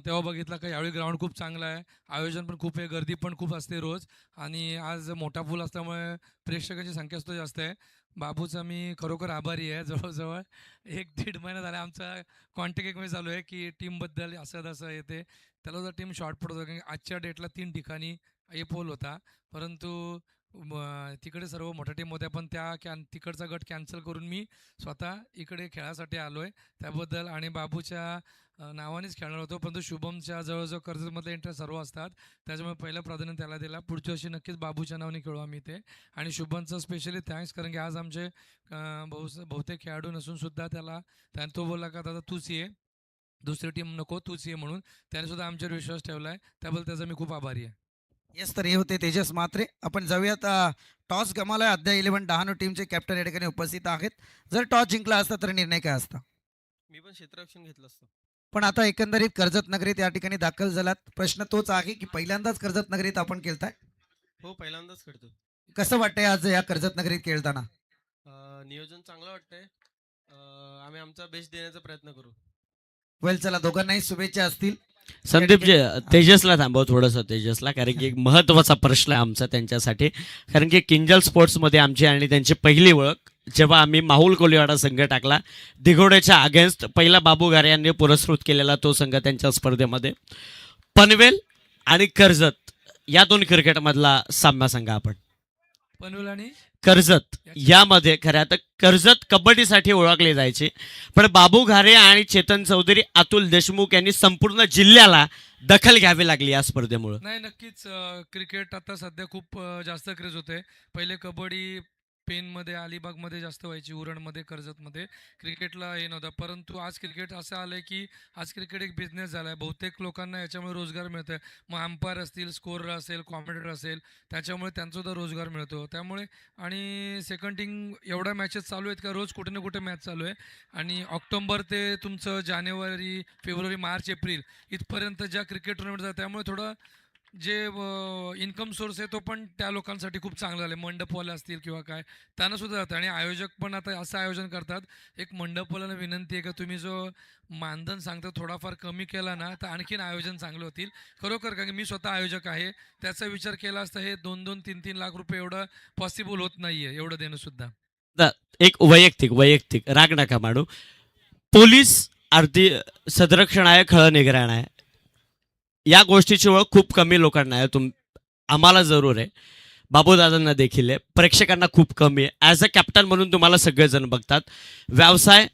तेव्हा बघितलं का यावेळी ग्राउंड खूप चांगला आहे, आयोजन पण खूप आहे, गर्दी पण खूप असते रोज. आणि आज मोठा पूल असल्यामुळे प्रेक्षकांची संख्या सुद्धा जास्त आहे. बाबूचा मी खरोखर आभारी आहे. जवळजवळ 1-1.5 महिना झाला आमचा कॉन्टॅक्ट एकमेकांशी चालू आहे की टीमबद्दल असं तसं येते. त्याला सुद्धा टीम शॉर्ट पडत होता, कारण की आजच्या डेटला 3 ठिकाणी हे पोल होता. परंतु तिकडे सर्व मोठ्या टीम होत्या, पण तिकडचा गट कॅन्सल करून मी स्वतः इकडे खेळासाठी आलो आहे त्याबद्दल. आणि बाबूच्या नावानेच खेळणार होतो, परंतु शुभमच्या जवळजवळ कर्जतमधले इंटरेस्ट सर्व असतात, त्याच्यामुळे पहिलं प्राधान्य त्याला दिला. पुढच्या वर्षी नक्कीच बाबूच्या नावाने खेळू आम्ही ते. आणि शुभमचं स्पेशली थँक्स, कारण की आज आमचे बहुतेक खेळाडू नसून सुद्धा त्याने तो बोलला का दादा तूच ये, दुसरी टीम नको, तूच ये म्हणून. त्याने सुद्धा आमच्यावर विश्वास ठेवला आहे, त्याबद्दल त्याचा मी खूप आभारी आहे. येस, तर हे होते तेजस म्हात्रे. आपण जाऊयात, टॉस गमावलाय. अद्या 11 डहाणू टीमचे कॅप्टन या ठिकाणी उपस्थित आहेत. जर टॉस जिंकला असता तर निर्णय काय असता? मी पण क्षेत्ररक्षण घेतलं असतं. पण आता एकंदरीत कर्जत नगरीत या ठिकाणी दाखल झालात. प्रश्न तोच आहे की पहिल्यांदाच कर्जत नगरीत आपण खेळताय. हो, पहिल्यांदाच खेळतो. कसं वाटतंय आज या कर्जत नगरीत खेळताना? नियोजन चांगलं वाटतंय. आम्ही आमचा बेस्ट देण्याचा प्रयत्न करू. वेल, चला, दोघांनाही शुभेच्छा असतील. संदीपजी, तेजसला थांबव थोडंसं, तेजसला, कारण की एक महत्त्वाचा प्रश्न आहे आमचा त्यांच्यासाठी. कारण की किंजल स्पोर्ट्समध्ये आमची आणि त्यांची पहिली ओळख जेव्हा आम्ही माहुल कोलीवाडा संघ टाकला दिघोड्याच्या अगेन्स्ट, पहिला बाबू घारे यांनी पुरस्कृत केलेला तो संघ त्यांच्या स्पर्धेमध्ये. पनवेल आणि कर्जत या दोन क्रिकेटमधला सामना सांगा आपण. पनवेल आणि कर्जत यामध्ये खऱ्या तर कर्जत कबड्डीसाठी ओळखले जायचे, पण बाबू घारे आणि चेतन चौधरी, अतुल देशमुख यांनी संपूर्ण जिल्ह्याला दखल घ्यावी लागली या स्पर्धेमुळे. नाही, नक्कीच क्रिकेट आता सध्या खूप जास्त क्रेज होते. पहिले कबड्डी पेनमध्ये, अलिबागमध्ये जास्त व्हायची, उरणमध्ये, कर्जतमध्ये क्रिकेटला हे नव्हतं. परंतु आज क्रिकेट असं आलं आहे की आज क्रिकेट एक बिझनेस झाला आहे. बहुतेक लोकांना याच्यामुळे रोजगार मिळतो आहे. मग अंपायर असतील, स्कोरर असेल, कॉमेंटेटर असेल, त्याच्यामुळे त्यांचासुद्धा रोजगार मिळतो. त्यामुळे आणि सेकंड टीम एवढ्या मॅचेस चालू आहेत का रोज कुठे ना कुठे मॅच चालू आहे. आणि ऑक्टोबर ते तुमचं जानेवारी, फेब्रुवारी, मार्च, एप्रिल इथपर्यंत ज्या क्रिकेट टुर्नामेंट जातात, त्यामुळे थोडं जे इन्कम सोर्स आहे तो पण त्या लोकांसाठी खूप चांगला झालं आहे. मंडपवाले असतील किंवा काय, त्यांना सुद्धा जातं. आणि आयोजक पण आता असं आयोजन करतात. एक मंडपवाल्याला विनंती आहे का तुम्ही जो मानधन सांगता थोडाफार कमी केला ना तर आणखीन आयोजन चांगलं होतील. खरोखर, कारण की मी स्वतः आयोजक आहे, त्याचा विचार केला असता हे 2-2, 3-3 लाख रुपये एवढं पॉसिबल होत नाही आहे, एवढं देणं सुद्धा. एक वैयक्तिक राग नका मांडू. पोलीस आरती सदरक्षण आहे, खळं निगराण आहे, या गोष्टीची ओळख खूप कमी लोकांना आहे. आम्हाला जरूर आहे, बाबूदादांना देखील आहे, प्रेक्षकांना खूप कमी आहे. ॲज अ कॅप्टन म्हणून तुम्हाला सगळेजण बघतात. व्यवसाय,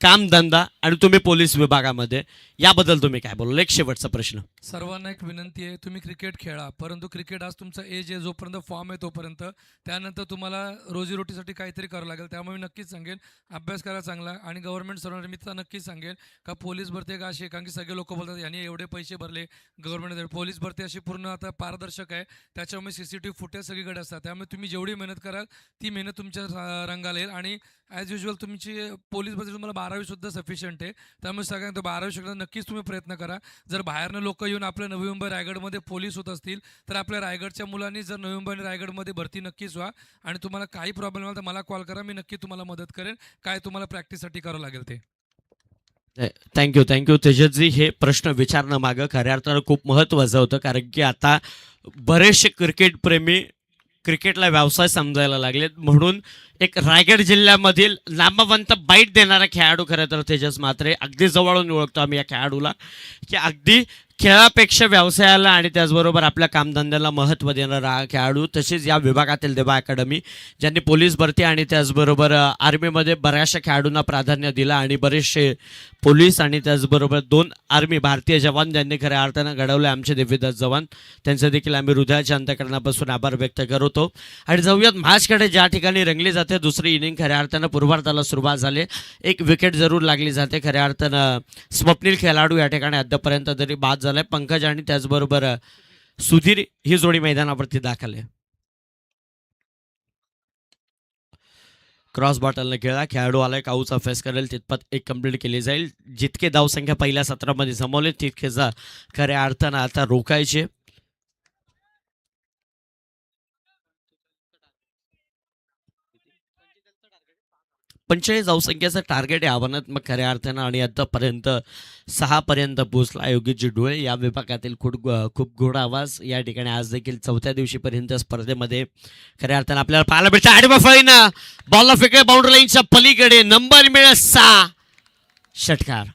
कामधंदा आणि तुम्ही पोलीस विभागामध्ये, याबद्दल तुम्ही काय बोलाल? एक शेवटचा प्रश्न. सर्वांना एक विनंती आहे, तुम्ही क्रिकेट खेळा, परंतु क्रिकेट आज तुमचा एज आहे, जोपर्यंत फॉर्म आहे तोपर्यंत. त्यानंतर तुम्हाला रोजीरोटीसाठी काहीतरी करावं लागेल. त्यामुळे मी नक्कीच सांगेन अभ्यास करा चांगला. आणि गव्हर्नमेंट सर्वांना मी तर नक्कीच सांगेन का पोलीस भरती एक अशी आहे, कारण की सगळे लोक बोलतात यांनी एवढे पैसे भरले गव्हर्नमेंट. पोलीस भरती अशी पूर्ण आता पारदर्शक आहे, त्याच्यामुळे CCTV फुटेज सगळीकडे असतात. त्यामुळे तुम्ही जेवढी मेहनत कराल ती मेहनत तुमच्या रंगाला येईल. आणि ॲज युजल तुमची पोलीस भरती तुम्हाला 12वी सुद्धा सफिशियंट आहे. त्यामुळे सगळ्यांना 12वी शिकण्याचा नक्कीच तुम्ही प्रयत्न करा. जर बाहेरनं लोक येऊन आपल्या नवी मुंबई, रायगडमध्ये पोलीस होत असतील तर आपल्या रायगडच्या मुलांनी जर नवी मुंबई आणि रायगडमध्ये भरती नक्कीच व्हा. आणि तुम्हाला काही प्रॉब्लेम आला तर मला कॉल करा, मी नक्की तुम्हाला मदत करेन, काय तुम्हाला प्रॅक्टिससाठी करावं लागेल ते. थँक्यू तेजसजी. हे प्रश्न विचारणं मागं खऱ्या अर्थानं खूप महत्त्वाचं होतं, कारण की आता बरेचसे क्रिकेटप्रेमी क्रिकेटला व्यवसाय समजायला लागलेत. म्हणून एक रायगड जिल्ह्यामधील नामवंत बाईट देणारा खेळाडू खरं तर तेजस म्हात्रे, अगदी जवळून ओळखतो आम्ही या खेळाडूला, की अगदी खेळापेक्षा व्यवसायाला आणि त्याचबरोबर आपल्या कामधंद्याला महत्त्व देणारा हा खेळाडू. तसेच या विभागातील देबा अकॅडमी, ज्यांनी पोलीस भरती आणि त्याचबरोबर आर्मीमध्ये बऱ्याचशा खेळाडूंना प्राधान्य दिलं, आणि बरेचसे पोलीस आणि त्याचबरोबर 2 आर्मी भारतीय जवान ज्यांनी खऱ्या अर्थानं घडवले आमचे दिव्यदास जवान, त्यांचं देखील आम्ही हृदयाच्या अंतःकरणापासून आभार व्यक्त करतो. आणि जाऊयात मॅचकडे, ज्या ठिकाणी रंगली जाते दुसरी इनिंग. खऱ्या अर्थानं पूर्वार्धाला सुरुवात झाली, एक विकेट जरूर लागली जाते. खऱ्या अर्थानं स्वप्नील खेळाडू या ठिकाणी आतापर्यंत तरी बाद झालाय. पंकज आणि त्याचबरोबर सुधीर ही जोडी मैदानावरती दाखल आहे. क्रॉस बॉटलने खेळा, खेळाडू आलाय, काऊचा फेस करेल तितपत एक कंप्लीट केली जाईल. जितके धावसंख्या पहिल्या सत्रामध्ये जमवले तितके खऱ्या अर्थानं आता रोखायचे. 45 धावसंख्येचं टार्गेट आहे आव्हानात्मक खऱ्या अर्थानं आणि आतापर्यंत 6 पर्यंत पोहोचला योगीजी डोळे या विभागातील खूप गोड आवाज या ठिकाणी आज देखील 4थ्या दिवशीपर्यंत स्पर्धेमध्ये खऱ्या अर्थानं आपल्याला पाहायला भेटतं. आडवा फळीनं बॉलला फेकले बाउंड्री लाईनच्या पलीकडे नंबर मिळेल 6 षटकार.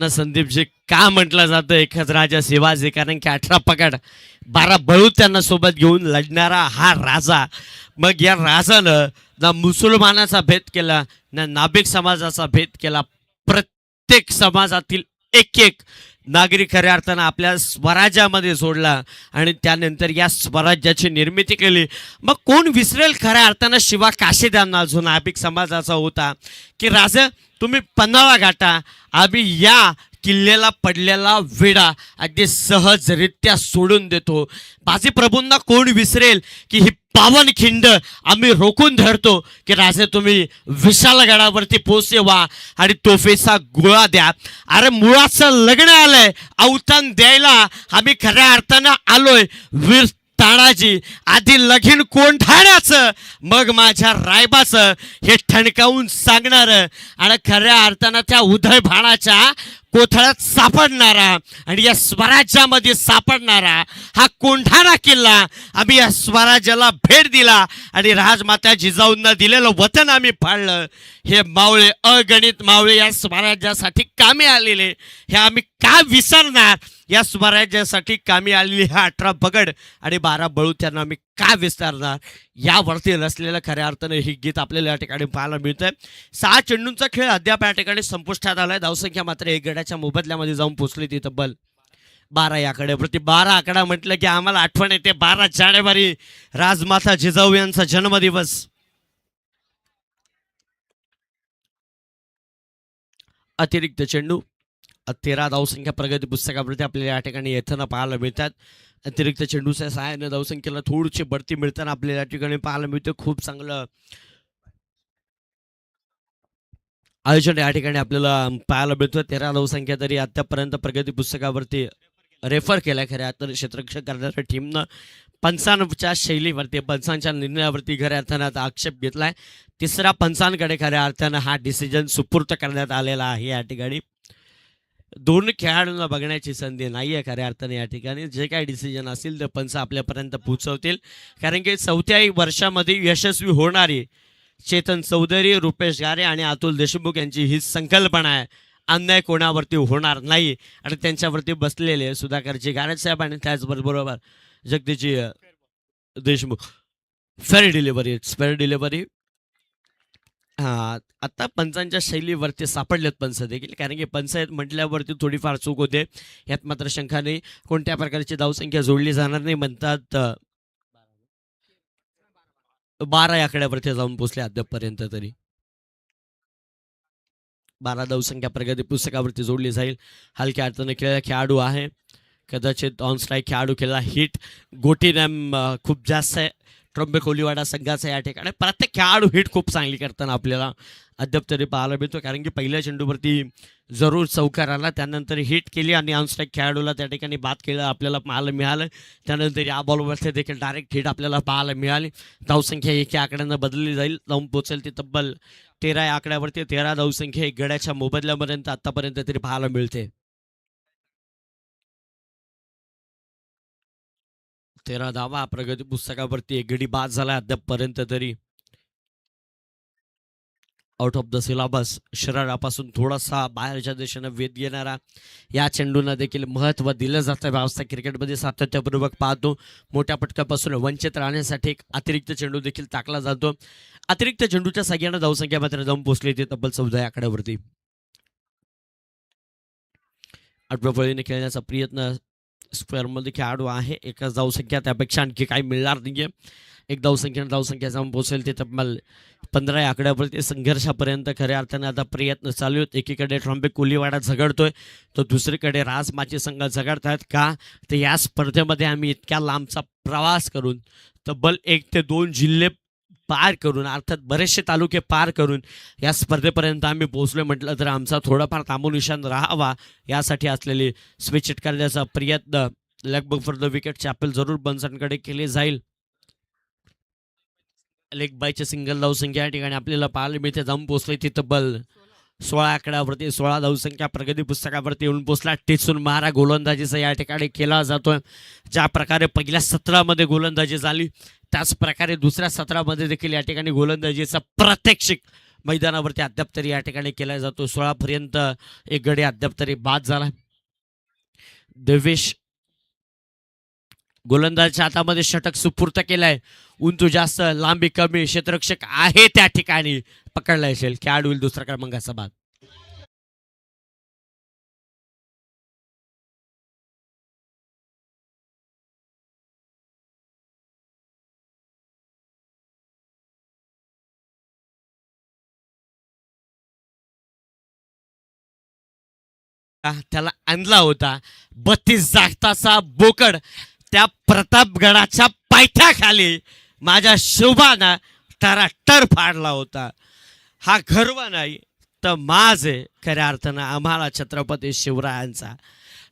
संदीपजी का म्हटलं जातं एकच राजा शिवाजी, कारण की 18 पकड 12 बळू त्यांना सोबत घेऊन लढणारा हा राजा. मग या राजानं ना मुसलमानाचा भेद केला ना नाभिक समाजाचा भेद केला. प्रत्येक समाजातील एक एक नागरिक खऱ्या अर्थानं आपल्या स्वराज्यामध्ये जोडला आणि त्यानंतर या स्वराज्याची निर्मिती केली. मग कोण विसरेल खऱ्या अर्थानं शिवा काशीदांना जो नाभिक समाजाचा होता की राजा तुम्ही पन्हाळा गाठा, आम्ही या किल्ल्याला पडलेला वेढा अगदी सहजरित्या सोडून देतो. बाजी प्रभूंना कोण विसरेल की ही पावन खिंड आम्ही रोखून धरतो की राजे तुम्ही विशालगडावरती पोहोचे व्हा आणि तोफेचा गोळा द्या. अरे मुळाचं लग्न आलंय, अवतान द्यायला आम्ही खऱ्या अर्थानं आलोय. वीर तानाजी आधी लगीन कोंढाण्याचं मग माझ्या रायबाचं हे ठणकावून सांगणार आणि खऱ्या अर्थानं त्या उदय भाणाच्या कोथळ्यात सापडणारा आणि या स्वराज्यामध्ये सापडणारा हा कोंढाणा किल्ला आम्ही या स्वराज्याला भेट दिला आणि राजमाता जिजाऊंना दिलेलं वतन आम्ही पाळलं. हे मावळे अगणित मावळे या स्वराज्यासाठी कामी आलेले हे आम्ही का विसरणार. या स्वराज्यासाठी कामी आलेली हा 18 पगड आणि 12 बळू त्यांना आम्ही का विसरणार. यावरती रचलेलं खऱ्या अर्थानं हे गीत आपल्याला या ठिकाणी पाहायला मिळतंय. 6 चेंडूंचा खेळ अद्याप या ठिकाणी संपुष्टात आलाय. धावसंख्या मात्र 1 गड्याच्या मोबदल्यामध्ये जाऊन पोहोचली ती तब्बल 12 या आकड्यावरती. 12 आकडा म्हटलं की आम्हाला आठवण येते 12 जानेवारी राजमाता जिजाऊ यांचा जन्मदिवस. अतिरिक्त चेंडू 13 धावसंख्या प्रगती पुस्तकावरती आपल्याला या ठिकाणी येताना पाहायला मिळतात. अतिरिक्त चेंडूच्या सहाय्याने धावसंख्येला थोडीशी बढती मिळताना आपल्याला या ठिकाणी पाहायला मिळतं. खूप चांगलं आयोजन या ठिकाणी आपल्याला पाहायला मिळतं. 13 धावसंख्या तरी आतापर्यंत प्रगती पुस्तकावरती रेफर केल्या खऱ्या तर क्षेत्ररक्षण करणाऱ्या टीमनं पंचांच्या शैलीवरती पंचांच्या निर्णयावरती खऱ्या अर्थानं आता आक्षेप घेतलाय. तिसऱ्या पंचांकडे खऱ्या अर्थानं हा डिसिजन सुपूर्त करण्यात आलेला आहे. या ठिकाणी 2 खेळाडूंना बघण्याची संधी नाही आहे खऱ्या अर्थाने. या ठिकाणी जे काही डिसिजन असतील ते पंच आपल्यापर्यंत पोहोचवतील, कारण की 4थ्या वर्षामध्ये यशस्वी होणारी चेतन चौधरी, रुपेश गारे आणि अतुल देशमुख यांची ही संकल्पना आहे. अन्याय कोणावरती होणार नाही आणि त्यांच्यावरती बसलेले सुधाकरजी गारे साहेब आणि त्याचबरोबर जगदीशजी देशमुख. फेअर डिलिव्हरी हां, आता पंचांच्या शैलीवरती सापडलेत पंच देखील, कारण की पंचायत म्हटल्यावरती थोडीफार चूक होते. यात मात्र शंका नाही. कोणत्या प्रकारची धावसंख्या जोडली जाणार नाही म्हणतात. 12 या आकड्यावरती जाऊन पोहोचले अद्यापपर्यंत तरी. 12 धावसंख्या प्रगती पुस्तकावरती जोडली जाईल. हलक्या अर्थानं खेळलेला खेळाडू आहे, कदाचित ऑन स्ट्राईक खेळाडू केला. हिट गोटी रॅम खूप जास्त आहे ट्रम्बे कोलीवाडा संघाचा. या ठिकाणी प्रत्येक खेळाडू हिट खूप चांगली करताना आपल्याला अद्याप तरी पाहायला मिळतो, कारण की पहिल्या चेंडूवरती जरूर चौकार आला, त्यानंतर हिट केली आणि ऑन स्ट्राईक खेळाडूला त्या ठिकाणी बाद केलं आपल्याला पाहायला मिळालं. त्यानंतर या बॉलवरती देखील डायरेक्ट हिट आपल्याला पाहायला मिळाली. धावसंख्या 1 या आकड्यानं बदलली जाईल, जाऊन पोचेल ती तब्बल 13 या आकड्यावरती. 13 धावसंख्या 1 गड्याच्या मोबदल्यापर्यंत आतापर्यंत तरी पाहायला मिळते. 13 धावा प्रगती पुस्तकावरती 1 गडी बाद झाला अद्यापपर्यंत तरी. आउट ऑफ द सिलेबस शरीरापासून थोडासा बाहेरच्या दिशेनं वेध घेणारा या चेंडूंना देखील महत्त्व दिलं जातं. व्यवस्था क्रिकेटमध्ये सातत्यपूर्वक पाहतो. मोठ्या पटकापासून वंचित राहण्यासाठी एक अतिरिक्त चेंडू देखील टाकला जातो. अतिरिक्त चेंडूच्या सगळ्यांना धावसंख्या मात्र जाऊन पोहोचली ते तब्बल 14 आकड्यावरती. 8व्या फळीने खेळण्याचा प्रयत्न स्क्वेअरमध्ये खेळाडू आहे. एकच धावसंख्या, त्यापेक्षा आणखी काही मिळणार नाहीये. एक धावसंख्या जाऊन पोहोचेल ते तब्बल 15 आकड्यावरती संघर्षापर्यंत खऱ्या अर्थाने आता प्रयत्न चालू आहेत. एकीकडे ट्रॉम्बे कोलीवाडा झगडतोय तर दुसरीकडे राजमाची संघ झगडतायत का तर या स्पर्धेमध्ये आम्ही इतक्या लांबचा प्रवास करून तब्बल 1 ते 2 जिल्हे पार करून अर्थात बरेचसे तालुके पार करून या स्पर्धेपर्यंत आम्ही पोहोचलो म्हटलं तर आमचा थोडाफार नामोनिशान राहावा यासाठी असलेली स्विच करण्याचा प्रयत्न लगभग फॉर द विकेट चॅपेल जरूर बन्सनकडे केले जाईल. लेग बायचे सिंगल धावसंख्या या ठिकाणी आपल्याला पाहायला मिळते. जाऊन पोहोचले ती तब्बल 16 आकड्यावरती 16 धावसंख्या प्रगती पुस्तकावरती येऊन पोहोचला. टेचून मारा गोलंदाजीचा या ठिकाणी केला जातोय. ज्या प्रकारे पहिल्या सत्रामध्ये गोलंदाजी झाली त्याच प्रकारे दुसऱ्या सत्रामध्ये देखील या ठिकाणी गोलंदाजीचा प्रात्यक्षिक मैदानावरती अद्याप तरी या ठिकाणी केला जातो. 16 पर्यंत एक गडी अद्याप तरी बाद झाला. देवेश गोलंदाजच्या हातामध्ये षटक सुपूर्त केलाय. उंच जास्त लांबी कमी क्षेत्ररक्षक आहे त्या ठिकाणी पकडला असेल खेळाडू होईल दुसरा क्रमांकाचा बाद. त्याला आणला होता 32 जागताचा बोकड त्या प्रतापगडाच्या पायथ्याखाली माझ्या शोभानं टराटर फाडला होता. हा गर्व नाही तर माज आहे खऱ्या अर्थानं आम्हाला छत्रपती शिवरायांचा.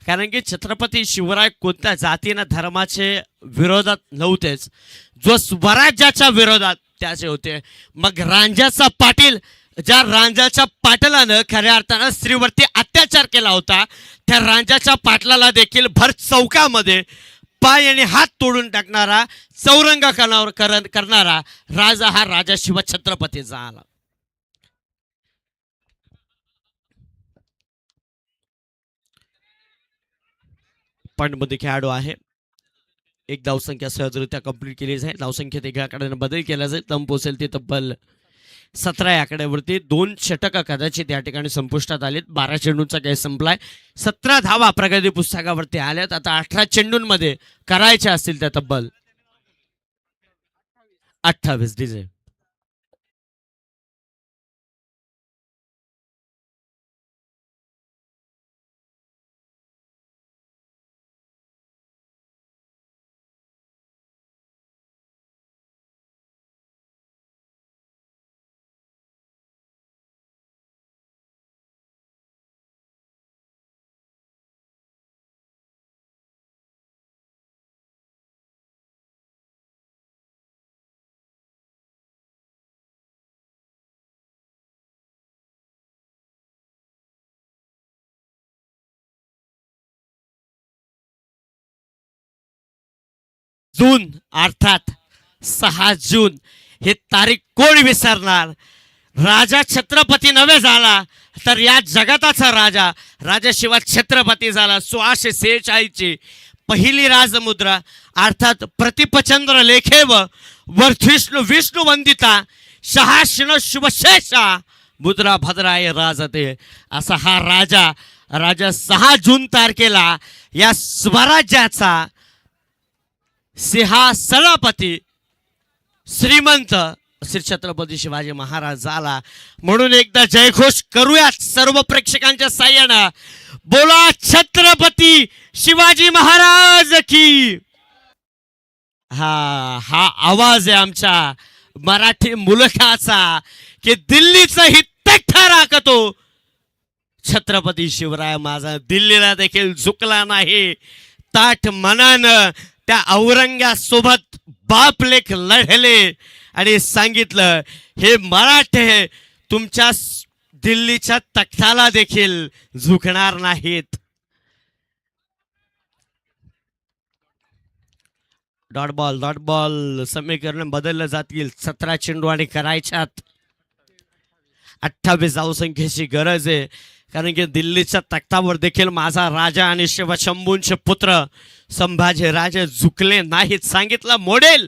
कारण की छत्रपती शिवराय कोणत्या जातीनं धर्माचे विरोधात नव्हतेच, जो स्वराज्याच्या विरोधात त्याचे होते. मग रांजाचा पाटील ज्या रांजाच्या पाटलानं खऱ्या अर्थानं स्त्रीवरती अत्याचार केला होता त्या रांजाच्या पाटलाला देखील भर चौकामध्ये पाय आणि हात तोडून टाकणारा चौरंग करणारा राजा हा राजा शिवछत्रपतीचा आला. पॉईंटमध्ये खेळाडू आहे. एक धावसंख्या सहजरित्या कंप्लीट केली जाईल. धावसंख्येत एका आकड्याने बदल केला जाईल. तम पोहोचेल ते तब्बल 17 आकड्यावरती 2 षटक कदाचित या ठिकाणी संपुष्टात आलेत. 12 चेंडूंचा काही संपलाय. 17 धावा प्रगती पुस्तकावरती आल्यात. आता 18 चेंडूंमध्ये करायच्या असतील त्या तब्बल 28 डीजे. जून अर्थात 6 जून ही तारीख कोण विसरणार. राजा छत्रपती नव्हे झाला तर या जगताचा राजा राजा शिवा छत्रपती झाला. 1646 ची पहिली राजमुद्रा अर्थात प्रतिपचंद्र लेखेव वर्धिष्णु विष्णू वंदिता शहाशिन शुभशेषा मुद्रा भद्राय राजते असा हा राजा राजा 6 जून तारखेला या स्वराज्याचा सिंहासनापती श्रीमंत श्री छत्रपती शिवाजी महाराज झाला. म्हणून एकदा जयघोष करूयात सर्व प्रेक्षकांच्या साह्यानं. बोला छत्रपती शिवाजी महाराज की. हा आवाज आहे आमच्या मराठी मुलखाचा की दिल्लीचं ही तख्ता राखतो छत्रपती शिवराय माझा. दिल्लीला देखील झुकला नाही. ताठ मनानं त्या औरंग्यासोबत बाप लेख लढले आणि सांगितलं हे मराठे तुमच्या दिल्लीच्या तख्ताला देखील झुकणार नाहीत. डॉट बॉल समीकरण बदललं जातील. 17 चेंडू आणि करायच्यात 28 धावसंख्येची गरज आहे. कारण की दिल्लीच्या तख्तावर देखील माझा राजा आणि शिवशंभूंचे पुत्र संभाजी राजे झुकले नाहीत. सांगितलं मोडेल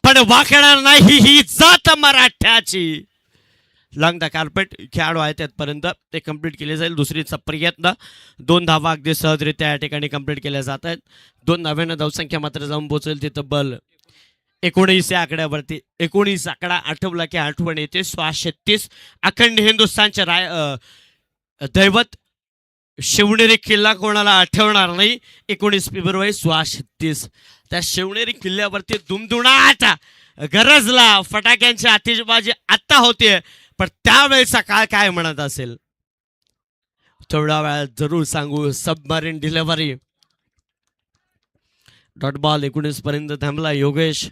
पण वाकणार नाही ही जात मराठ्याची. लॉंग द कार्पेट खेळाडू आहे त्यापर्यंत ते कंप्लीट केले जाईल. दुसरीचा प्रयत्न 2 धावा अगदी सहजरित्या या ठिकाणी कंप्लीट केल्या जात आहेत. 2 धाव्यानं धावसंख्या मात्र जाऊन पोहोचेल ती तब्बल 19 या आकड्यावरती 19 आकडा आठवला की आठवण येते 1636 अखंड हिंदुस्थानचे दैवत शिवनेरी किल्ला कोणाला आठवणार नाही. 19 फेब्रुवारी 1636 त्या शिवनेरी किल्ल्यावरती दुमदुणाट गरजला फटाक्यांची आतिषबाजी आत्ता होते, पण त्यावेळेचा काळ काय म्हणत असेल थोड्या वेळात जरूर सांगू. सबमरीन डिलिव्हरी डॉट बॉल 19 पर्यंत थांबला. योगेश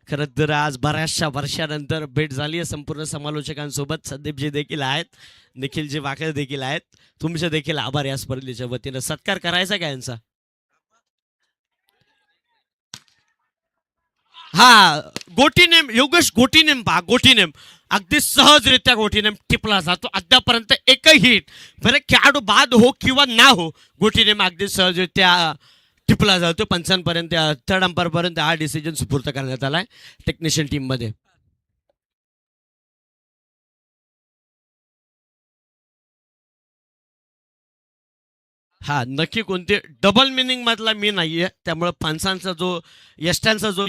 खरं तर आज बऱ्याचशा वर्षानंतर भेट झाली आहे संपूर्ण समालोचकांसोबत. संदीपजी देखील आहेत, निखिलजी वाकळे देखील आहेत. तुमचे देखील आभार या स्पर्धेच्या वतीनं. सत्कार करायचा का यांचा? हा गोटीनेम योगेश गोटीनेम पहा. गोटीनेम अगदी सहजरित्या गोटीनेम टिपला जातो. अद्यापर्यंत एकही हिट बरं खेळाडू बाद हो किंवा ना हो गोटीनेम अगदी सहजरित्या टिपला जातो. पंचांपर्यंत थर्ड अंपायर पर्यंत हा डिसिजन सुपूर्त करण्यात आलाय टेक्निशियन टीम मध्ये. हा नक्की कोणते डबल मिनिंग मधला मी नाहीये, त्यामुळे पंचांचा जो यष्टांचा जो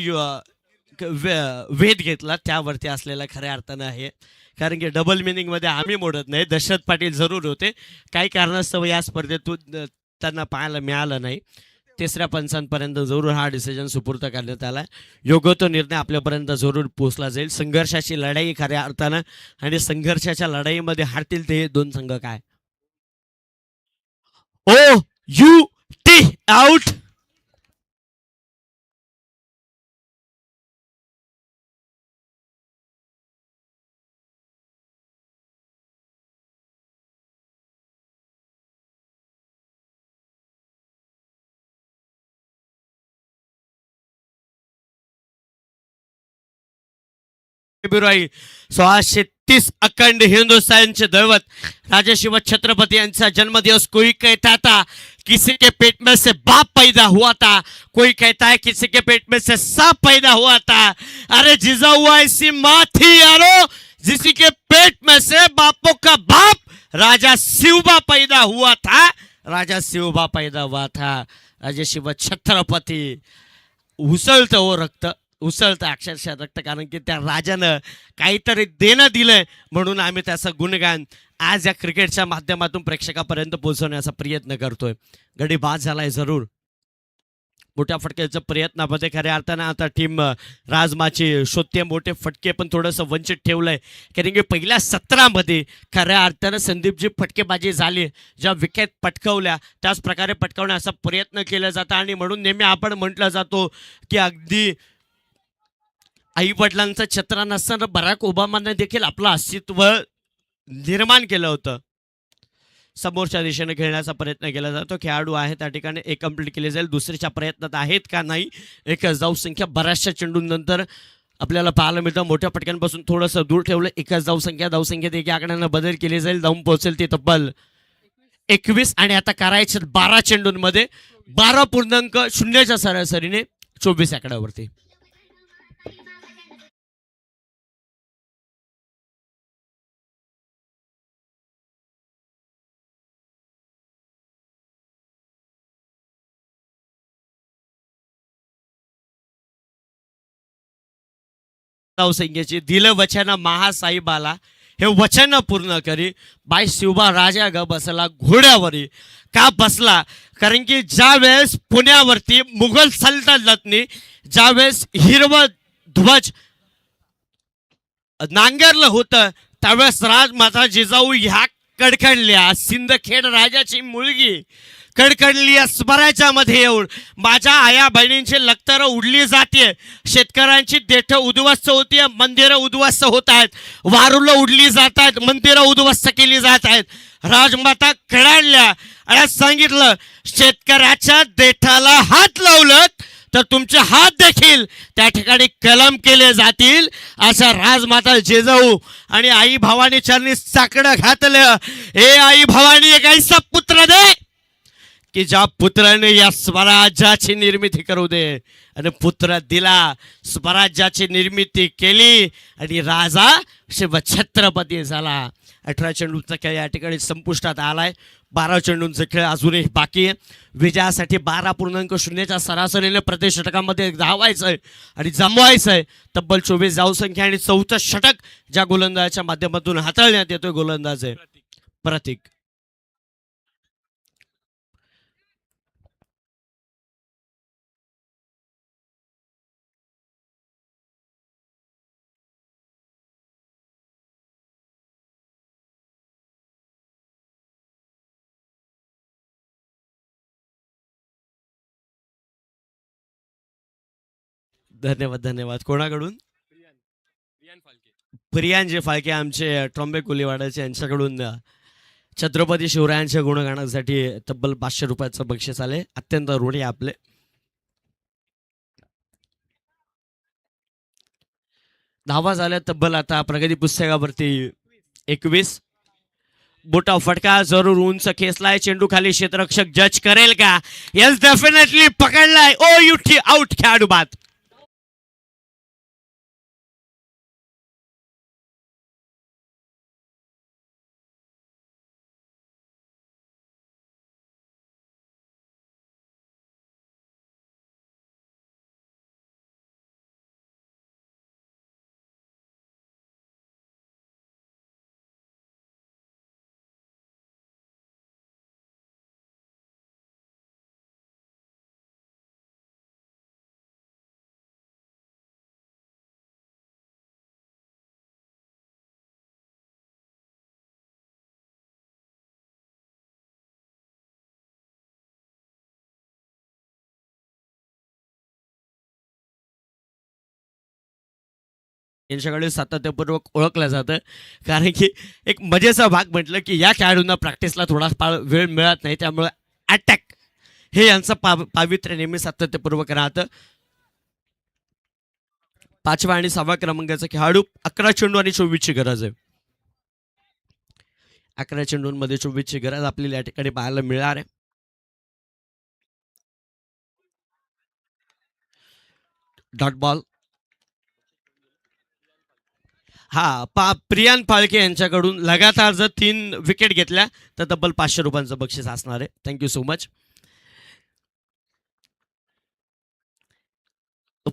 वेध घेतला त्यावरती असलेला खऱ्या अर्थानं आहे. कारण की डबल मिनिंग मध्ये आम्ही मोडत नाही. दशरथ पाटील जरूर होते, काही कारणास्तव या स्पर्धेतून त्यांना पाहायला मिळालं नाही. तिसऱ्या पंचांपर्यंत जरूर हा डिसिजन सुपूर्त करण्यात आला. योग्य तो निर्णय आपल्यापर्यंत जरूर पोहोचला जाईल. संघर्षाची लढाई खऱ्या अर्थानं, आणि संघर्षाच्या लढाईमध्ये हारतील ते दोन संघ काय? ओ यू टी आउट. फेब्रुवारी 1630 अखंड हिंदुस्तानचे दैवत राजशिव छत्रपति यांचा जन्मदिवस. कोई कहता था किसी के पेट में से बाप पैदा हुआ था, कोई कहता है किसी के पेट में से सांप पैदा हुआ था. अरे जिजा हुआ ऐसी माँ थी यारो जिसी के पेट में से बापों का बाप राजा शिवबा पैदा हुआ था. राजा शिवबा पैदा हुआ था. राजशिव छत्रपति उसळतं हो रक्त, उसळतं अक्षरशः रक्त. कारण की त्या राजानं काहीतरी देणं दिलंय म्हणून आम्ही त्याचं गुणगान आज या क्रिकेटच्या माध्यमातून प्रेक्षकापर्यंत पोहोचवण्याचा प्रयत्न करतोय. गडी बाद झालाय जरूर. मोठ्या फटक्याच्या प्रयत्नामध्ये खऱ्या अर्थानं आता टीम राजमाची शोधते मोठे फटके, पण थोडंसं वंचित ठेवलंय. कारण की पहिल्या 17 मध्ये खऱ्या अर्थानं संदीपजी फटकेबाजी झाली, ज्या विकेट पटकवल्या त्याच प्रकारे पटकवण्याचा प्रयत्न केला जातो. आणि म्हणून नेहमी आपण म्हटलं जातो की अगदी आई वडिलांचं छत्र नसताना बराक ओबामाने देखील आपलं अस्तित्व निर्माण केलं होतं. समोरच्या दिशेने खेळण्याचा प्रयत्न केला जातो. खेळाडू आहे त्या ठिकाणी एक कंप्लीट केले जाईल. दुसरीच्या प्रयत्नात आहेत का नाही. एक धावसंख्या बऱ्याचशा चेंडूंनंतर आपल्याला पाहायला मिळतं. मोठ्या फटक्यांपासून थोडंसं दूर ठेवलं. एकच धावसंख्येत एका आकड्यानं बदल केले जाईल. धावून पोहोचेल ती तब्बल 21 आणि आता करायचे 12 चेंडूंमध्ये 12.0च्या सरासरीने 24 आकड्यावरती. धावसंख्येची दिलं वचन महासाहेबाला हे वचन पूर्ण करी. बाई शिवबा राजा ग बसला घोड्यावरी. का बसला? कारण की ज्या वेळेस पुण्यावरती मुघल सल्तनतने ज्यावेळेस हिरवं ध्वज नांगरलं होतं त्यावेळेस राजमाता जिजाऊ ह्या कडकडल्या. सिंदखेड राजाची मुलगी कडकडली. स्मराच्या मध्ये येऊन माझ्या आया बहिणींची लक्तर उडली जाते, शेतकऱ्यांची देठ उद्ध्वस्त होती, मंदिरं उद्ध्वस्त होत आहेत, वारुलं उडली जात आहेत, मंदिरं उद्ध्वस्त केली जात आहेत. राजमाता कडाडल्या आणि सांगितलं शेतकऱ्याच्या देठाला हात लावलं तर तुमचे हात देखील त्या ठिकाणी कलम केले जातील. अशा राजमाता जिजाऊ आणि आई भवानी चरणी साकडं घातलं. हे आई भवानी एक ऐसा पुत्र दे की ज्या पुत्राने या स्वराज्याची निर्मिती करू दे. आणि पुत्र दिला, स्वराज्याची निर्मिती केली आणि राजा शिव छत्रपती झाला. 18 चेंडूंचा खेळ या ठिकाणी संपुष्टात आलाय. 12 चेंडूंचा खेळ अजूनही बाकी आहे. विजयासाठी 12.0च्या सरासरीने प्रति षटकामध्ये धावायचं आहे आणि जमवायचं आहे. तब्बल 24 धावसंख्या आणि 4थं षटक ज्या गोलंदाजाच्या माध्यमातून हाताळण्यात येतोय गोलंदाज आहे प्रतीक. धन्यवाद धन्यवाद. कोणाकडून? प्रियांजी फाळके आमचे ट्रॉम्बे कोलीवाड्याचे यांच्याकडून छत्रपती शिवरायांच्या गुणगानासाठी तब्बल 500 रुपयाचं बक्षीस आले. अत्यंत ऋणी आपले. धावा झाल्या तब्बल आता प्रगती पुस्तकावरती 21. मोठा फटका जरूर उंच खेचलाय. चेंडू खाली क्षेत्ररक्षक जज करेल का? येस डेफिनेटली पकडलाय. ओ युठी आउट. खेळाडू बाद. यांच्याकडे सातत्यपूर्वक ओळखलं जातं कारण की एक मजेचा भाग म्हटलं की या खेळाडूंना प्रॅक्टिसला थोडा वेळ मिळत नाही. त्यामुळे अटॅक हे यांचं पावित्र्य नेहमी सातत्यपूर्वक राहतं. 5व्या आणि 6व्या क्रमांकाचा खेळाडू. 11 चेंडू आणि 24ची गरज आहे. 11 चेंडूंमध्ये 24ची गरज आपल्याला या ठिकाणी पाहायला मिळणार आहे. Dot ball. हा प्रियान फाळके यांच्याकडून लगातार जर 3 विकेट घेतल्या तर तब्बल 500 रुपयांचं बक्षीस असणार आहे. Thank you so much.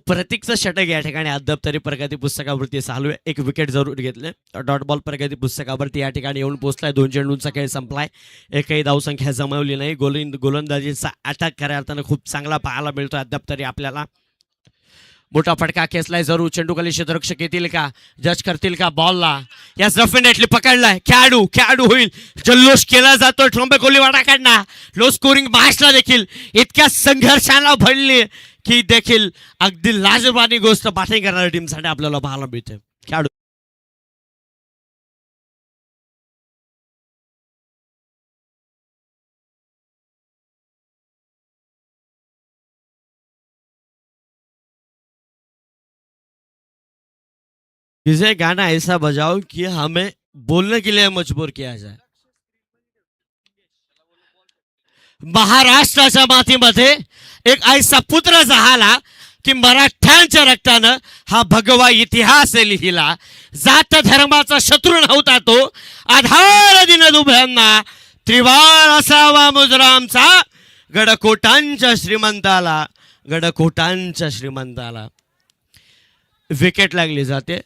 प्रतीकचं षटक या ठिकाणी अद्याप तरी प्रगती पुस्तकावरती चालू आहे. 1 विकेट जरूर घेतले. डॉट बॉल प्रगती पुस्तकावरती या ठिकाणी येऊन पोहोचलाय. 2 चेंडूंचा खेळ संपलाय. एकही धावसंख्या जमवली नाही. गोलंदाजीचा अटॅक खऱ्या अर्थानं खूप चांगला पाहायला मिळतोय अद्याप तरी आपल्याला. मोठा फटका खेचलाय. जरूर चेंडू खाली क्षेत्ररक्षक येतील का? जज करतील का बॉलला? Yes definitely पकडलाय. खेळाडू होईल. जल्लोष केला जातोय ट्रॉम्बे कोलीवाडाकडनं. लो स्कोरिंग मॅचला देखील इतक्या संघर्षाला भरली की देखील अगदी लाजवानी गोष्ट बॅटिंग करणाऱ्या टीमसाठी आपल्याला पाहायला मिळते. खेळाडू इसे गाना ऐसा बजाओ कि हमें बोलने के लिए मजबूर किया जाए. महाराष्ट्राच्या मातीमध्ये एक ऐसा पुत्र झाला की मराठ्यांच्या रक्तानं हा भगवा इतिहास लिहिला. जात धर्माचा शत्रू नव्हता तो. आधार दिन दुभ्यांना त्रिवाळ असावा मुजरामचा. गडकोटांच्या श्रीमंताला विकेट लागली जाते.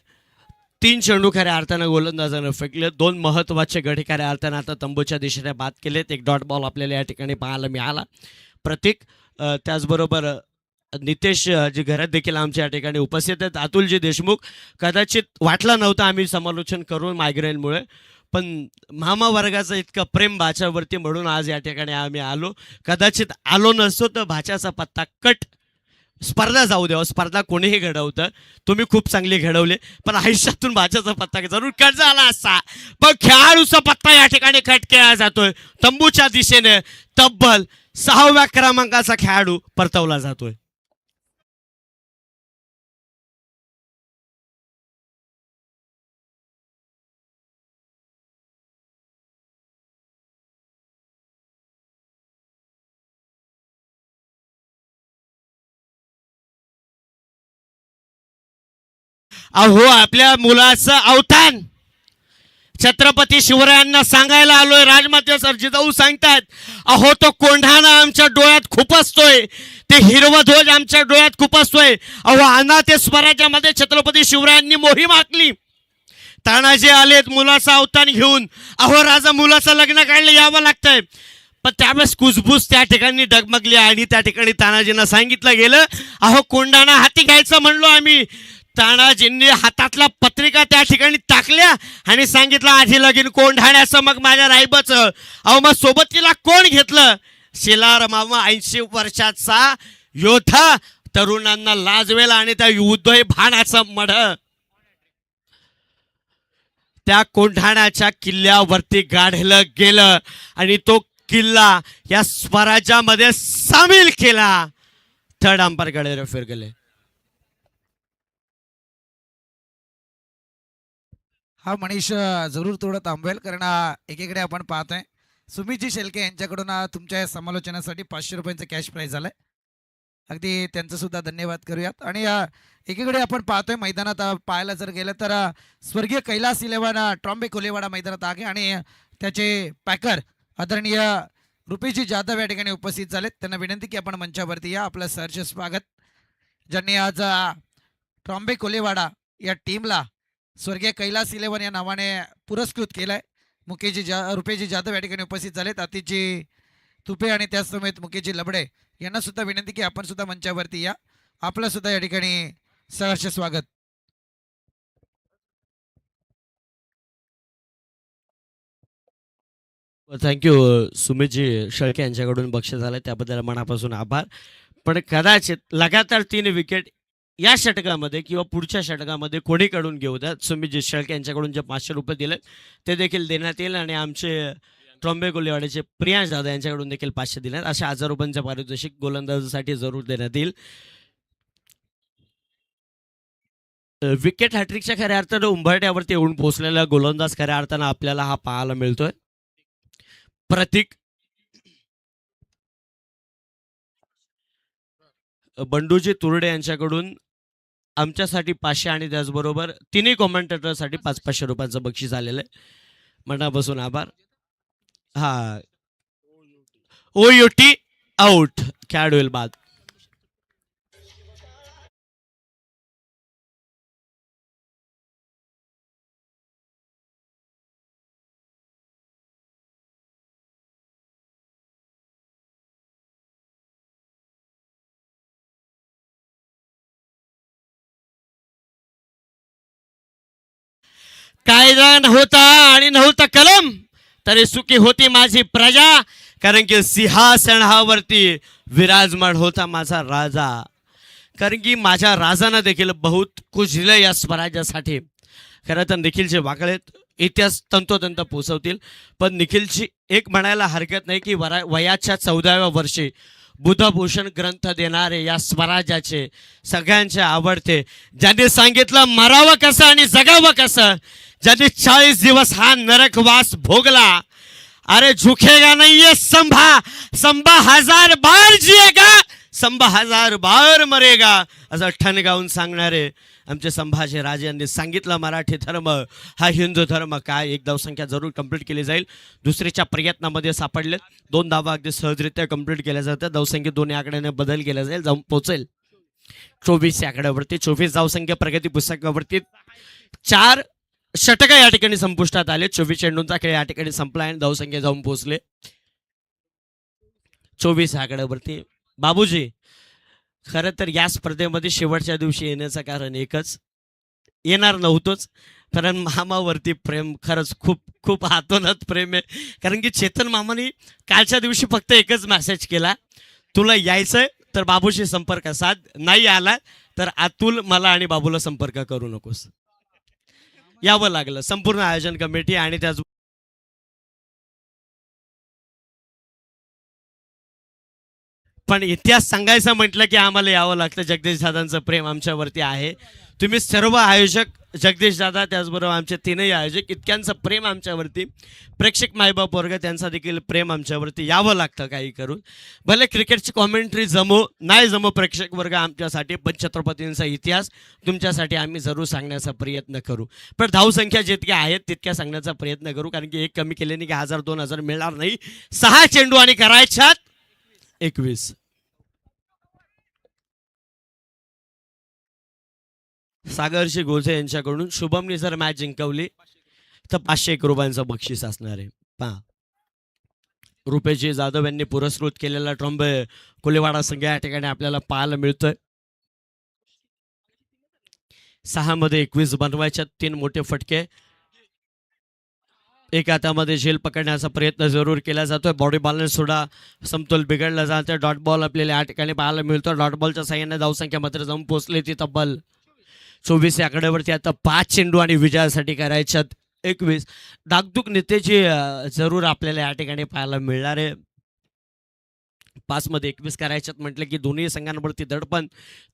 3 चेंडू खऱ्या अर्थानं गोलंदाजानं फेकले. 2 महत्वाचे गडी खऱ्या अर्थानं आता तंबूच्या दिशेने बाद केलेत. 1 डॉट बॉल आपल्याला या ठिकाणी पाहायला मिळाला. प्रतीक त्याचबरोबर नितेश जी घरात देखील आमच्या या ठिकाणी उपस्थित आहेत. अतुलजी देशमुख. कदाचित वाटलं नव्हतं आम्ही समालोचन करून मायग्रेनमुळे, पण मामा वर्गाचं इतकं प्रेम भाच्यावरती म्हणून आज या ठिकाणी आम्ही आलो. कदाचित आलो नसतो तर भाच्याचा पत्ता कट. स्पर्धा जाऊ द्या. स्पर्धा कोणीही घडवतं. तुम्ही खूप चांगली घडवले पण आयुष्यातून भाच्याचा पत्ता जरूर कट झाला असता. पण खेळाडूचा पत्ता या ठिकाणी कट केला जातोय. तंबूच्या दिशेने तब्बल 6व्या क्रमांकाचा खेळाडू परतवला जातोय. अहो आपल्या मुलाचं अवतान छत्रपती शिवरायांना सांगायला आलोय. राजमाते सर जिजाऊ सांगतायत, अहो तो कोंढाणा आमच्या डोळ्यात खूप असतोय, ते हिरवा ध्वज आमच्या डोळ्यात खूप असतोय. अहो अनाथ स्वराज्यामध्ये छत्रपती शिवरायांनी मोहीम आखली. तानाजी आलेत मुलाचा अवतान घेऊन. अहो राजा मुलाचं लग्न काढलं यावं लागतंय. पण त्यावेळेस कुजबूज त्या ठिकाणी डगमगली आणि त्या ठिकाणी तानाजींना सांगितलं गेलं, अहो कोंढाणा हाती घ्यायचं म्हणलो आम्ही. तानाजींनी हातातल्या पत्रिका त्या ठिकाणी टाकल्या आणि सांगितलं, आधी लगीन कोंढाण्याचं मग माझ्या रायबाचं. अहो मग सोबतीला कोण घेतलं? शिलार मामा 80 वर्षाचा योद्धा, तरुणांना लाजवेल आणि त्या उदय भाणाचं मढ त्या कोंढाण्याच्या किल्ल्यावरती गाढलं गेलं आणि तो किल्ला या स्वराज्यामध्ये सामील केला. थर्ड अंपायरकडे रेफर केले. हा मनीष जरूर थोडं थांबवेल, कारण एकीकडे आपण पाहतोय सुमितजी शेलके यांच्याकडून तुमच्या या समालोचनासाठी 500 रुपयांचं कॅश प्राईज झालंय. अगदी त्यांचं सुद्धा धन्यवाद करूयात. आणि एकीकडे आपण पाहतोय मैदानात पाहायला जर गेलं तर स्वर्गीय कैलास इलेव्हन ट्रॉम्बे कोलेवाडा मैदानात आहे आणि त्याचे पॅकर आदरणीय रुपेशजी जाधव या ठिकाणी उपस्थित झालेत. त्यांना विनंती की आपण मंचावरती या. आपलं सहर्ष स्वागत. ज्यांनी आज ट्रॉम्बे कोलेवाडा या टीमला स्वर्गीय कैलास इलेव्हन या नावाने पुरस्कृत केलाय. रुपेशजी जाधव या ठिकाणी उपस्थित झालेत. अतिशजी तुपे आणि त्याचसमेत मुकेशजी लबडे यांना सुद्धा विनंती की आपण सुद्धा मंचावरती या. आपलं सुद्धा या ठिकाणी सहर्ष स्वागत. थँक्यू सुमितजी शेळके यांच्याकडून बक्षीस झालं त्याबद्दल मनापासून आभार. पण कदाचित लगातार 3 विकेट या षटकामध्ये किंवा पुढच्या षटकामध्ये कोणीकडून घेऊ द्या, सुमितजी शेळके यांच्याकडून जे 500 रुपये दिले ते देखील देण्यात येईल आणि आमचे ट्रॉम्बे कोलेवाड्याचे प्रियांश दादा यांच्याकडून देखील 500 दिल्यात. अशा 1000 रुपयांचं पारितोषिक गोलंदाजीसाठी जरूर देण्यात येईल. विकेट हॅट्रिकच्या खऱ्या अर्थानं उंबरट्यावरती येऊन पोहोचलेला गोलंदाज खऱ्या अर्थानं आपल्याला हा पाहायला मिळतोय. प्रतीक बंडूजी तुरडे यांच्याकडून आमच्यासाठी 500 आणि त्याचबरोबर तिन्ही कॉमेंटेटरसाठी 500 रुपयांचं बक्षीस आलेलं आहे. मनापासून आभार. हा OUT आउट खेळाडू होईल बाद. कायदा नव्हता आणि नव्हता कलम तरी सुखी होती माझी प्रजा, कारण की सिंहासनावरती विराजमान होता माझा राजा. कारण की माझ्या राजानं देखील बहुत कुछ दिलं या स्वराज्यासाठी. खरं तर निखिलचे वाकळेत इतिहास तंतोतंत पोचवतील, पण निखिलची एक म्हणायला हरकत नाही की वयाच्या 14व्या वर्षी बुधभूषण ग्रंथ देणारे या स्वराज्याचे सगळ्यांचे आवडते, ज्यांनी सांगितलं मरावं कसं आणि जगावं कसं, ज्यांनी 40 दिवस हा नरकवास भोगला. अरे झुकेगा नहीं ये संभा, संभा 1000 बार जिएगा, संभा 1000 बार मरेगा, असं ठणगावून सांगणारे आमचे संभाजी राजे यांनी सांगितलं. मराठी धर्म हा हिंदू धर्म काय. एक धावसंख्या जरूर कंप्लीट केली जाईल. दुसरीच्या प्रयत्नामध्ये सापडलेत 2 धावा अगदी सहजरित्या कंप्लीट केल्या जातात. धावसंख्येत 2 आकड्याने बदल केला जाईल, जाऊन पोहोचेल 24 आकड्यावरती. 24 धावसंख्या प्रगती पुस्तकावरती 4 षटक या ठिकाणी संपुष्टात आले. 24 चेंडूंचा खेळ या ठिकाणी संपला आणि धावसंख्या जाऊन पोहोचले 24 आकड्यावरती. बाबूजी खरं तर या स्पर्धेमध्ये शेवटच्या दिवशी येण्याचं कारण एकच, येणार नव्हतोच, कारण मामावरती प्रेम खरंच खूप खूप हातोनात प्रेम आहे. कारण की चेतन मामाने कालच्या दिवशी फक्त एकच मेसेज केला, तुला यायचंय तर बाबूशी संपर्क साध, नाही आला तर अतुल मला आणि बाबूला संपर्क करू नकोस. यावं लागलं संपूर्ण आयोजन कमिटी आणि त्याच पण इतिहास सांगायचं म्हटलं की आम्हाला यावं लागतं. जगदीश दादांचं प्रेम आमच्यावरती आहे. तुम्ही सर्व आयोजक, जगदीश दादा त्याचबरोबर आमचे तीनही आयोजक, इतक्यांचं प्रेम आमच्यावरती, प्रेक्षक मायबाप वर्ग त्यांचा देखील प्रेम आमच्यावरती यावं लागतं काही करून. भले क्रिकेटची कॉमेंट्री जमो नाही जमो प्रेक्षक वर्ग आमच्यासाठी, पण छत्रपतींचा इतिहास तुमच्यासाठी आम्ही जरूर सांगण्याचा प्रयत्न करू. पण धावसंख्या जितक्या आहेत तितक्या सांगण्याचा प्रयत्न करू, कारण की एक कमी केल्याने की 1000-2000 मिळणार नाही. 6 चेंडू आणि करायच्यात 21. सागरशी गोझे यांच्याकडून शुभमनी जर मॅच जिंकवली तर 501 रुपयांचं बक्षीस असणार आहे. पहा, रुपेशजी जाधव यांनी पुरस्कृत केलेला ट्रॉम्बे कोलेवाडा संघ या ठिकाणी आपल्याला पाहायला मिळतोय. 6 मध्ये 21 बनवायच्या 3 मोठे फटके. एक हातामध्ये झेल पकडण्याचा प्रयत्न जरूर केला जातोय. बॉडी बॅलन्स सुद्धा समतोल बिघडला जातोय. डॉट बॉल आपल्याला या ठिकाणी पाहायला मिळतो. डॉट बॉलच्या साह्याने धावसंख्या मात्र जाऊन पोहोचली ती तब्बल 24 या आकड्यावरती. आता 5 चेंडू आणि विजयासाठी करायच्यात 21. डागडुग नेत्याची जरूर आपल्याला या ठिकाणी पाहायला मिळणार आहे. 5 मध्ये 21 करायच्यात म्हटलं की दोन्ही संघांवरती दडपण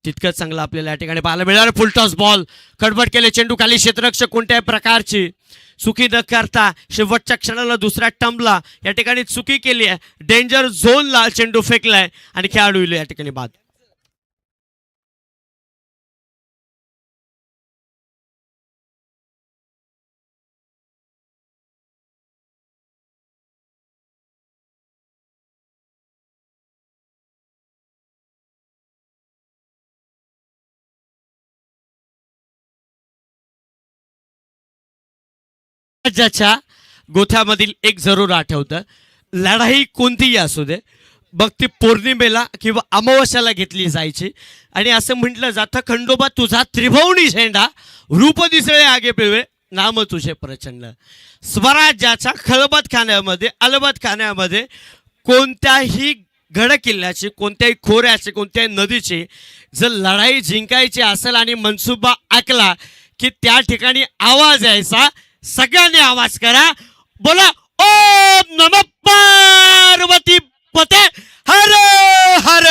तितकंच चांगलं आपल्याला या ठिकाणी पाहायला मिळणार. फुल टॉस बॉल खडबड केले, चेंडू खाली, क्षेत्ररक्षक कोणत्याही प्रकारची चुकी न करता शेवटच्या क्षणाला दुसऱ्या टर्मला या ठिकाणी चुकी केली आहे. डेंजर झोनला चेंडू फेकलाय आणि खेळाडू या ठिकाणी बाद. राज्याच्या गोठ्यामधील एक जरूर आठवतं, लढाई कोणतीही असू दे, मग ती पौर्णिमेला किंवा अमावस्याला घेतली जायची आणि असं म्हटलं जातं, खंडोबा तुझा त्रिभुवनी झेंडा रूप दिसळे आगे पिळवे नाम तुझे प्रचंड. स्वराज्याच्या खळबतखान्यामध्ये, अलबतखान्यामध्ये कोणत्याही गड किल्ल्याची, कोणत्याही खोऱ्याची, कोणत्याही नदीची जर लढाई जिंकायची असेल आणि मनसुबा आखला की त्या ठिकाणी आवाज यायचा. सगळ्यांनी आवाज करा, बोला ओम नमः पार्वती पते हर हर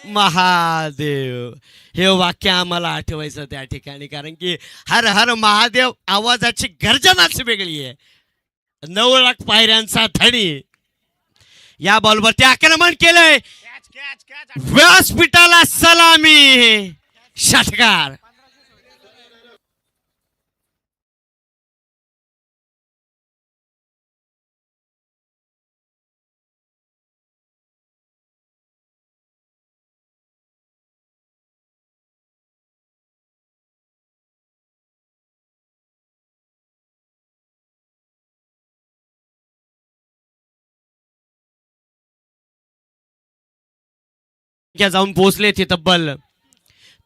महादेव. हे वाक्य आम्हाला आठवायचं त्या ठिकाणी, कारण की हर हर महादेव आवाजाची गर्जनाच वेगळी आहे. 9 लाख पायऱ्यांचा धणी या बॉलवरती आक्रमण केलंय. व्यासपीठाला सलामी, षटकार. जाऊन पोहोचले ती तब्बल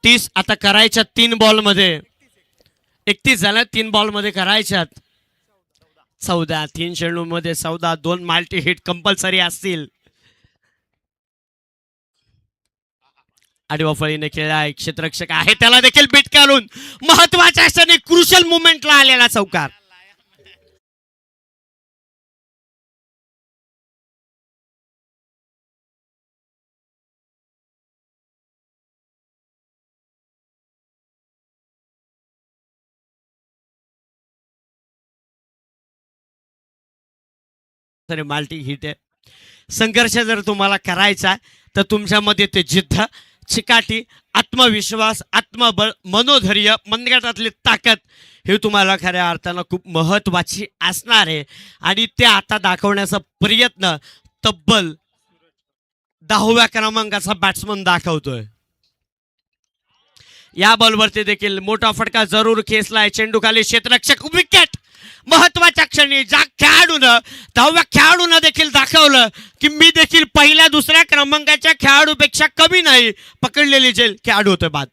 30. आता करायच्या 3 बॉलमध्ये 31 झाल्या. 3 बॉलमध्ये करायच्यात 14. 3 चेंडूमध्ये 14. 2 माल्टी हिट कंपल्सरी असतील. आडवा फळीने खेळला, एक क्षेत्ररक्षक आहे त्याला देखील बीट करून महत्वाच्या क्षणी क्रुशल मुवमेंटला आलेला चौकार. माल्टी हिट आहे. संघर्ष जर तुम्हाला करायचा तर तुमच्यामध्ये ते जिद्द, चिकाटी, आत्मविश्वास, आत्मबळ, मनोधैर्य, मनगटातली ताकद हे तुम्हाला खऱ्या अर्थानं खूप महत्वाची असणार आहे आणि ते आता दाखवण्याचा प्रयत्न तब्बल 10व्या क्रमांकाचा बॅट्समन दाखवतोय. या बॉलवरती देखील मोठा फटका जरूर खेचलाय. चेंडू खाली, क्षेत्ररक्षक, विकेट. महत्वाच्या क्षणी ज्या खेळाडूनं 10व्या खेळाडूनं देखील दाखवलं की मी देखील पहिल्या दुसऱ्या क्रमांकाच्या खेळाडूपेक्षा कमी नाही. पकडलेली जेल खेळाडू होते बाद.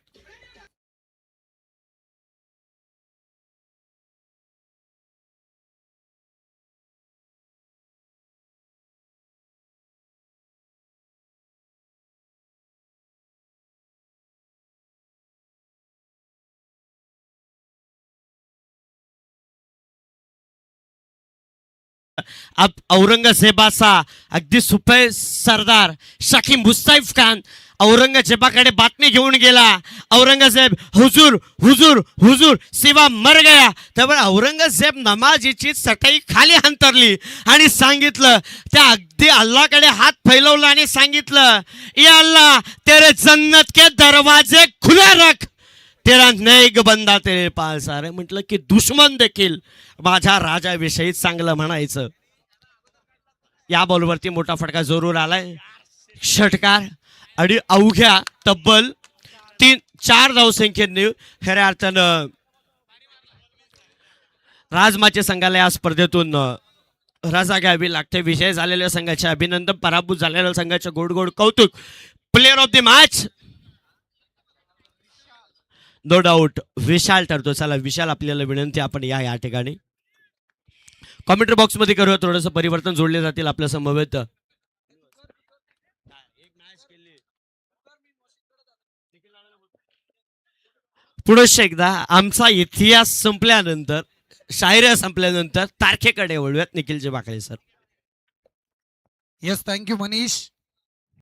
औरंगजेबाचा अगदी सुपे सरदार शाखी मुस्तैफ खान औरंगजेबाकडे बातमी घेऊन गेला. औरंगजेब हुजूर हुजूर हुजूर सिवा मर गया. त्यामुळे औरंगजेब नमाजीची चटई खाली अंतरली आणि सांगितलं, त्या अगदी अल्लाकडे हात फैलवला आणि सांगितलं, या अल्लाह तेरे जन्नत के दरवाजे खुले रख, तेरा नेक बंदा तेरे पास आ रहा है. म्हटलं की दुश्मन देखील माझ्या राजाविषयी चांगलं म्हणायचं. या बॉलवरती मोठा फटका जरूर आलाय. षटकार आणि अवघ्या तब्बल 3-4 धावसंख्येने खऱ्या अर्थानं राजमाचे संघाला या स्पर्धेतून रजा घ्यावी लागते. विजय झालेल्या संघाचे अभिनंदन, पराभूत झालेल्या संघाचे गोड गोड कौतुक. Player of the match no doubt Vishal ठरतो. चला विशाल, आपल्याला विनंती, आपण या ठिकाणी कॉमेंट्री बॉक्स मध्ये करूया. थोडंसं परिवर्तन जोडले जातील आपल्या समवेत. पुनश्च एकदा आमचा इतिहास संपल्यानंतर, शायऱ्या संपल्यानंतर तारखेकडे वळूयात. निखिलजी बाकळे सर. Yes, thank you Manish.